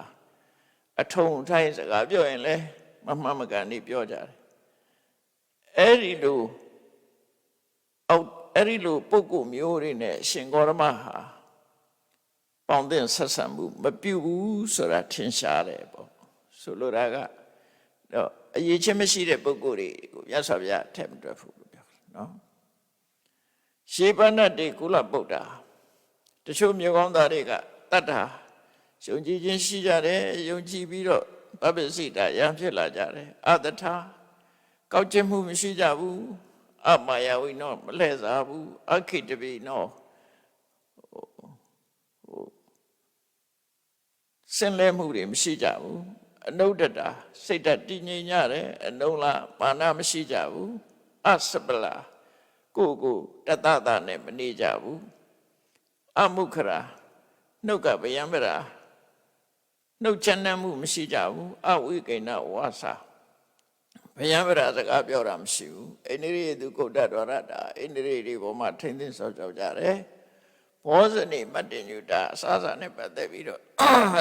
Speaker 2: အထုံထိုင်းစကားပြောရင်လည်းမမှန်မကန်နေပြောကြတယ်အဲ့ဒီလိုပုဂ္ဂိုလ်မျိုးတွေနဲ့ရှင်ဂေါရမဟာပေါင်းတဲ့ဆက်ဆံမှုမပြုဘူးဆိုတာထင်ရှားတယ်ပေါ့ဆိုလိုတာကတော့အရေးချင်းမရှိတဲ့ပုဂ္ဂိုလ်တွေကိုမြတ်စွာဘုရားထည့်မတွက်ဘူးလို့ပြောတယ်နော်ရှေးပဏ္ဏတေကုလဗုဒ္ဓတချို့မျိုးကောင်းသားတွေကတတ္တာယုံကြည်ခြင်းရှိကြတယ်ယုံကြည်ပြီးတော့ပပ္ပစိတာရံဖြစ်လာကြတယ်အတထာကောက်ကျင့်မှုမရှိကြဘူးအမာယဝိနောမလှည့်စားဘူးအခိတပိနောစင်လဲမှုတွေမရှိကြဘူးအနုဒ္ဒတာစိတ်ဓာတ်တည်ငြိမ်ကြတယ်အနုလားမာနမရှိကြဘူးအစပလာကိုတတ္တနဲ့မနေကြဘူးအမုခရာနှုတ်ကဗယံပရာနှုတ်ချမ်းမှုမရှိကြဘူးအဝိကိဏဝါစာဗယံပရာစကားပြောတာမရှိဘူးအိန္ဒြေသူကုဋ္ဌဒဝရတာအိန္ဒြေတွေပေါ်မှာထိမ့်သိမ်းဆောက်ကြောက်ကြတယ်ဘောဇနိမတ္တညုတာအစားစားနဲ့ပတ်သက်ပြီးတော့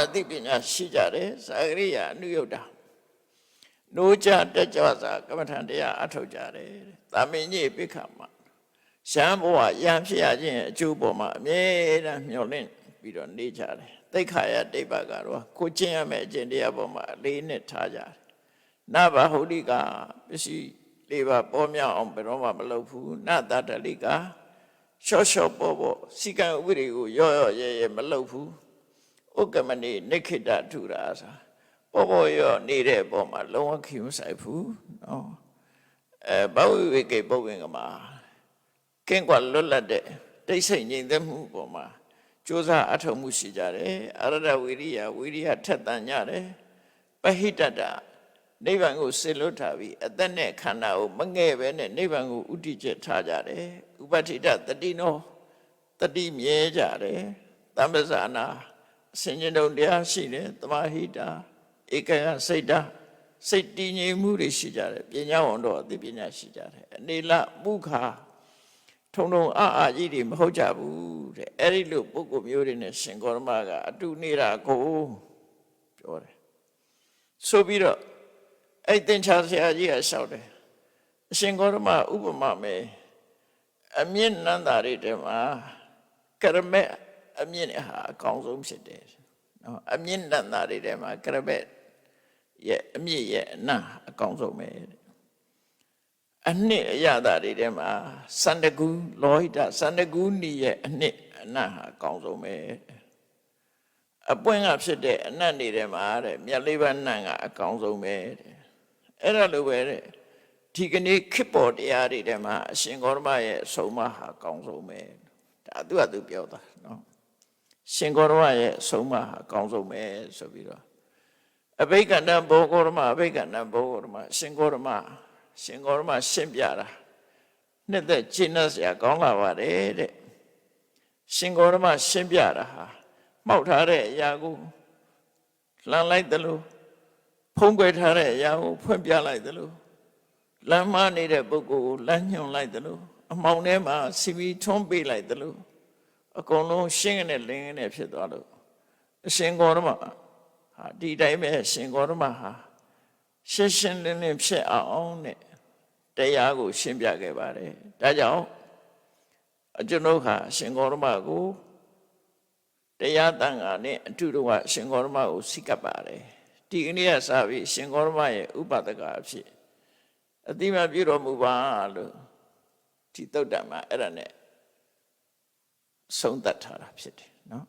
Speaker 2: အသိပညာရှိကြတယ်သာဂရိယအနုယုတ်တာနိုးကြတက်ကြွစွာကမ္မထံတရားအထောက်ကြတယ်သာမင်ကြီးပိခမရှမ်းဘဝရံဖြစ်ရခြင်းအကျိုးပေါ်မှာအမြဲတမ်းမျှော်လင့်ပြီးတော့နေကြတယ်သိက္ခာယတိပ္ပကတော့ကိုကျင့်ရမယ့်အကျင့်တရားပေါ်မှာအလေးနဲ့ထားကြတယ်နဘဟုလိကပစ္စည်းလေးပါပေါ်မြောက်အောင်ဘယ်တော့မှမလုပ်ဘူးနတတလိကရှော့ရှော့ပေါ်စီကံဥပဒေကိုရောရဲမလုပ်ဘူးဥက္ကမဏိနိခိတထူရာဆိုပေါ်ရောနေတဲ့ပေါ်မှာလုံးဝခိမဆိုင်ဘူးနော်ဘဝိဝေကေပုဗ္ဗင်ကမှာကင်းကွာလွတ်လပ်တဲ့တိတ်ဆိတ်ငြိမ်သက်မှုပေါ်မှာကြိုးစားအထောက်မှုရှိကြတယ်အရဒဝိရိယထက်သန်ကြတယ်ပဟိတတနိဗ္ဗာန်ကိုစေလွတ်ထားပြီးအသက်နဲ့ခန္ဓာကိုမငဲ့ပဲနဲ့နိဗ္ဗာန်ကိုဥတည်ချက်ထားကြတယ်ဥပဋ္ဌိတတတိနောတတိမြဲကြတယ်သမ္ပဇာနာအစဉ်ကျင့်တုံတရားရှိတယ်သမာဟိတာဧကယစိတ်ဓာစိတ်တည်ငြိမ်မှုတွေရှိကြတယ်ပညာဝံတော့အသိပညာရှိကြတယ်အနေလမုခာထုံအာကြီးတွေမဟုတ်ကြဘူးတဲ့အဲ့ဒီလိုပုဂ္ဂိုလ်မျိုးတွေနဲ့ရှင်ဂေါရမကအတူနေတာကိုပြောတယ်ဆိုပြီးတော့အဲ့သင်္ချာဆရာကြီးကလျှောက်တယ်အရှင်ဂေါရမဥပမာမယ်အမြင့်နန္တာတွေထဲမှာကရမက်အမြင့်ဟာအကောင်းဆုံးဖြစ်တယ်နော်အမြင့်နန္တာတွေထဲမှာကရမက်ရဲ့အမြင့်ရဲ့အနတ်အကောင်းဆုံးပဲအနှစ်အရသာတွေထဲမှာစန္ဒကူလောဟိတစန္ဒကူနီရဲ့အနှစ်အနတ်ဟာအကောင်းဆုံးပဲအပွင့်ကဖြစ်တဲ့အနတ်တွေထဲမှာတဲ့မြတ်လေးပါးနတ်ကအကောင်းဆုံးပဲတဲ့အဲ့ဒါလိုပဲတဲ့ဒီကနေ့ခေတ်ပေါ်တရားတွေထဲမှာအရှင်ဂေါရမရဲ့အဆုံးအမဟာအကောင်းဆုံးပဲဒါသူပြောတာနော်ရှင်ဂေါရမရဲ့အဆုံးအမဟာအကောင်းဆုံးပဲဆိုပြီးတော့အဘိက္ခဏဘောဂေါရမအဘိက္ခဏဘောဂေါရမရှင်ဂေါရမရှင်းပြတာနှစ်သက်ကျင့်စရာကောင်းလာပါတယ်တဲ့ရှင်ဂေါရမရှင်းပြတာဟာမှောက်ထားတဲ့အရာကိုလှန်လိုက်တယ်လို့ဖုံးကွယ်ထားတဲ့အရာကိုဖွင့်ပြလိုက်တယ်လို့လမ်းမနေတဲ့ပုဂ္ဂိုလ်ကိုလမ်းညွှန်လိုက်တယ်လို့အမှောင်ထဲမှာစီပြီးထွန်းပေးလိုက်တယ်လို့အကုန်လုံးရှင်းကနေလင်းကနေဖြစ်သွားလို့အရှင်ဂေါရမဟာဒီတိုင်းပဲရှင်ဂေါရမဟာရှင်းလင်းဖြစ်အောင်နဲ့တရားကိုရှင်းပြခဲ့ပါတယ်ဒါကြောင့်ကျွန်တော်ဟာရှင်ဂေါရမကိုတရားတန်ခါနဲ့အတူတူကရှင်ဂေါရမကိုစိတ်ကပ်ပါတယ်ဒီကနေ့ကစပြီးရှင်ဂေါရမရဲ့ဥပဒကအဖြစ်အတိမပြုတော်မူပါလို့ဒီသုတ်တံမှာအဲ့ဒါနဲ့ဆုံးသက်ထားတာဖြစ်တယ်နော်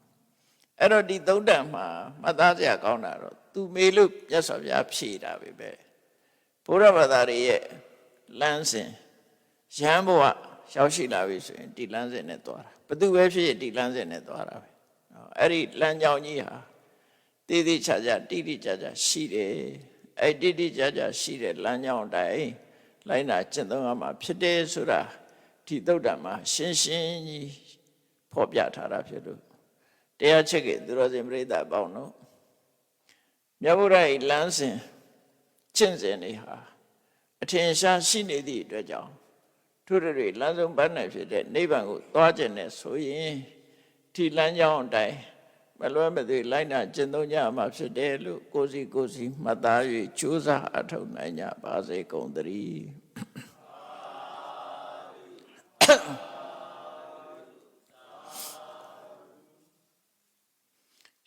Speaker 2: အဲ့တော့ဒီသုတ်တံမှာမှတ်သားစရာကောင်းတာတော့သူမေလို့မြတ်စွာဘုရားဖြေတာပဲဘုရားဘာသာတွေရဲ့ လမ်းစဉ်ရဟန်းဘဝရောက်ရှိလာပြီဆိုရင်ဒီလမ်းစဉ်နဲ့သွားတာဘယ်သူပဲဖြစ်ဒီလမ်းစဉ်နဲ့သွားတာပဲအဲ့ဒီလမ်းကြောင်းကြီးဟာတည်တည်ချာချာတိတိကျကျရှိတယ်အဲ့တိတိကျကျရှိတဲ့လမ်းကြောင်းတိုင်းလိုက်နာကျင့်သုံးရမှာဖြစ်တယ်ဆိုတာဒီသုတ်တံမှာရှင်းရှင်းကြီးဖော်ပြထားတာဖြစ်လို့တရားချက်ကသူတော်စင်ပြိဿအပေါင်းတို့မြတ်ဗုဒ္ဓ၏လမ်းစဉ်ကျင့်စဉ်တွေဟာအထင်ရှားရှိနေသည့်အတွက်ကြောင့်ထို့တွေလမ်းဆုံးပန်းနိုင်ဖြစ်တဲ့နိဗ္ဗာန်ကိုသွားခြင်းနဲ့ဆိုရင်ဒီလမ်းကြောင်းအတိုင်းမလွဲမသွေလိုက်နာကျင့်သုံးကြမှာဖြစ်တယ်လို့ကိုယ်စီမှတ်သား၍ကြိုးစားအထောက်နိုင်ကြပါစေကုန်သတည်း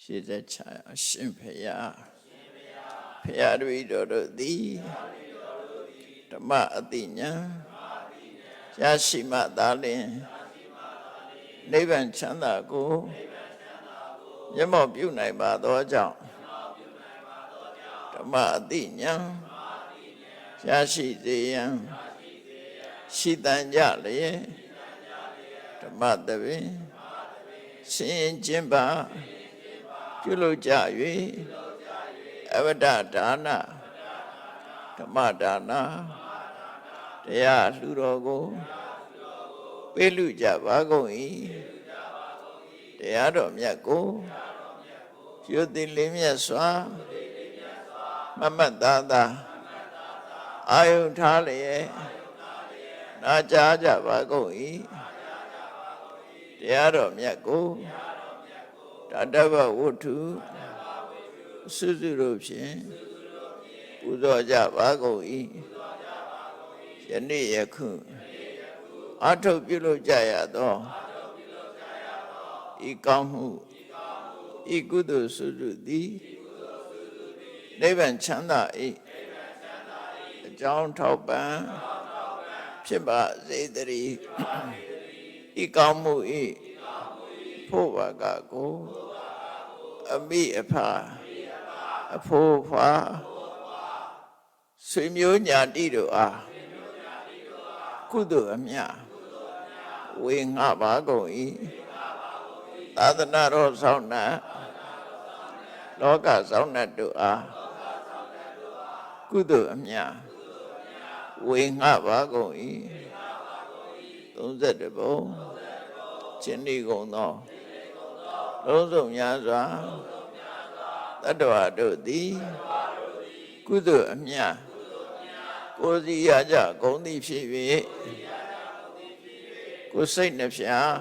Speaker 2: ရှိသက်ချာအရှင်ဖေယဖေယတို့တို့သည်ဓမ္မအတိညာရရှိမှသာလျှင်နိဗ္ဗာန်ချမ်းသာကိုမျက်မှောက်ပြုနိုင်ပါသောကြောင့်ဓမ္မအတိညာရရှိစေရန်ရှိတန်ကြလျက်ဓမ္မတပင်ဆင်ကျင်ပါပြုလုပ်ကြ၍အဝတ္တဒါနဓမ္မဒါနတရားလှူတော်ကိုပေးလူကြပါကုန်၏တရားတော်မြတ်ကိုရွတ်သိလင်းမြတ်စွာမမတ်သားသာအာယုထားလျက်နာကြားကြပါကုန်၏တရားတော်မြတ်ကိုတတ္တဗဝတ္ထုစုစုတို့ဖြင့်ပူဇော်ကြပါကုန်၏ယနေ့ယခုအထုပ်ပြုလုပ်ကြရသောဤကောင်းမှုဤကုသိုလ်စုစုသည်နိဗ္ဗာန်ချမ်းသာ၏အကြောင်းထောက်ပံ့ဖြစ်ပါစေတည်းဤကောင်းမှု၏ဖို့ဘာကကိုအမိအဖအဖိုးဖွာဆွေမျိုးညာတိတို့အားကုသိုလ်အမြတ်ဝေငှပါကုန်၏သာသနာတော်ဆောင်နှင့်လောကဆောင်နှင့်တို့အားကုသိုလ်အမြတ်ဝေငှပါကုန်၏32ဘုံခြင်းဤကုန်သောလုံးစုံများစွာတတ္တဝါတို့သည်ကုသိုလ်အမြတ်ကိုယ်စီရကြကုန်သည်ဖြစ်၍ကိုယ်စိတ်နှဖျား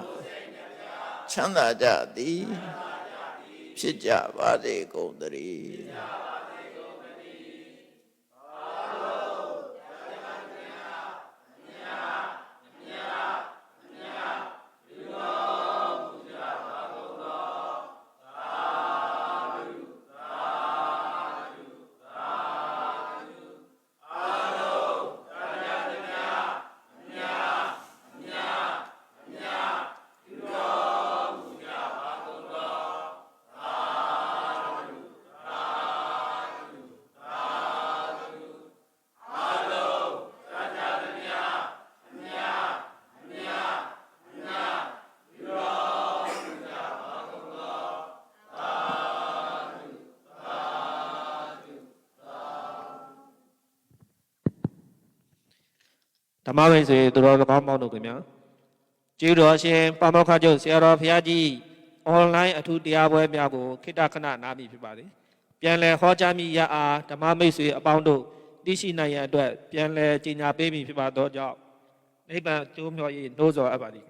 Speaker 2: ချမ်းသာကြသည်ဖြစ်ကြပါစေကုန်သတည်း
Speaker 1: ဓမ္မမိတ်ဆွေသူတော်ကောင်းပေါင်းတို့ခင်ဗျာကျေးတော်ရှင်ပါမောက္ခချုပ်ဆရာတော်ဘုရားကြီးအွန်လိုင်းအထူးတရားပွဲများကိုခိတ္တခဏနားမိဖြစ်ပါသည်ပြန်လည်ဟောကြားမိရအားဓမ္မမိတ်ဆွေအပေါင်းတို့သိရှိနိုင်ရန်အတွက်ပြန်လည်ကြေညာပေးမိဖြစ်ပါသောကြောင့်နိဗ္ဗာန်ကျိုးမြော်၏နှိုးဆော်အပ်ပါသည်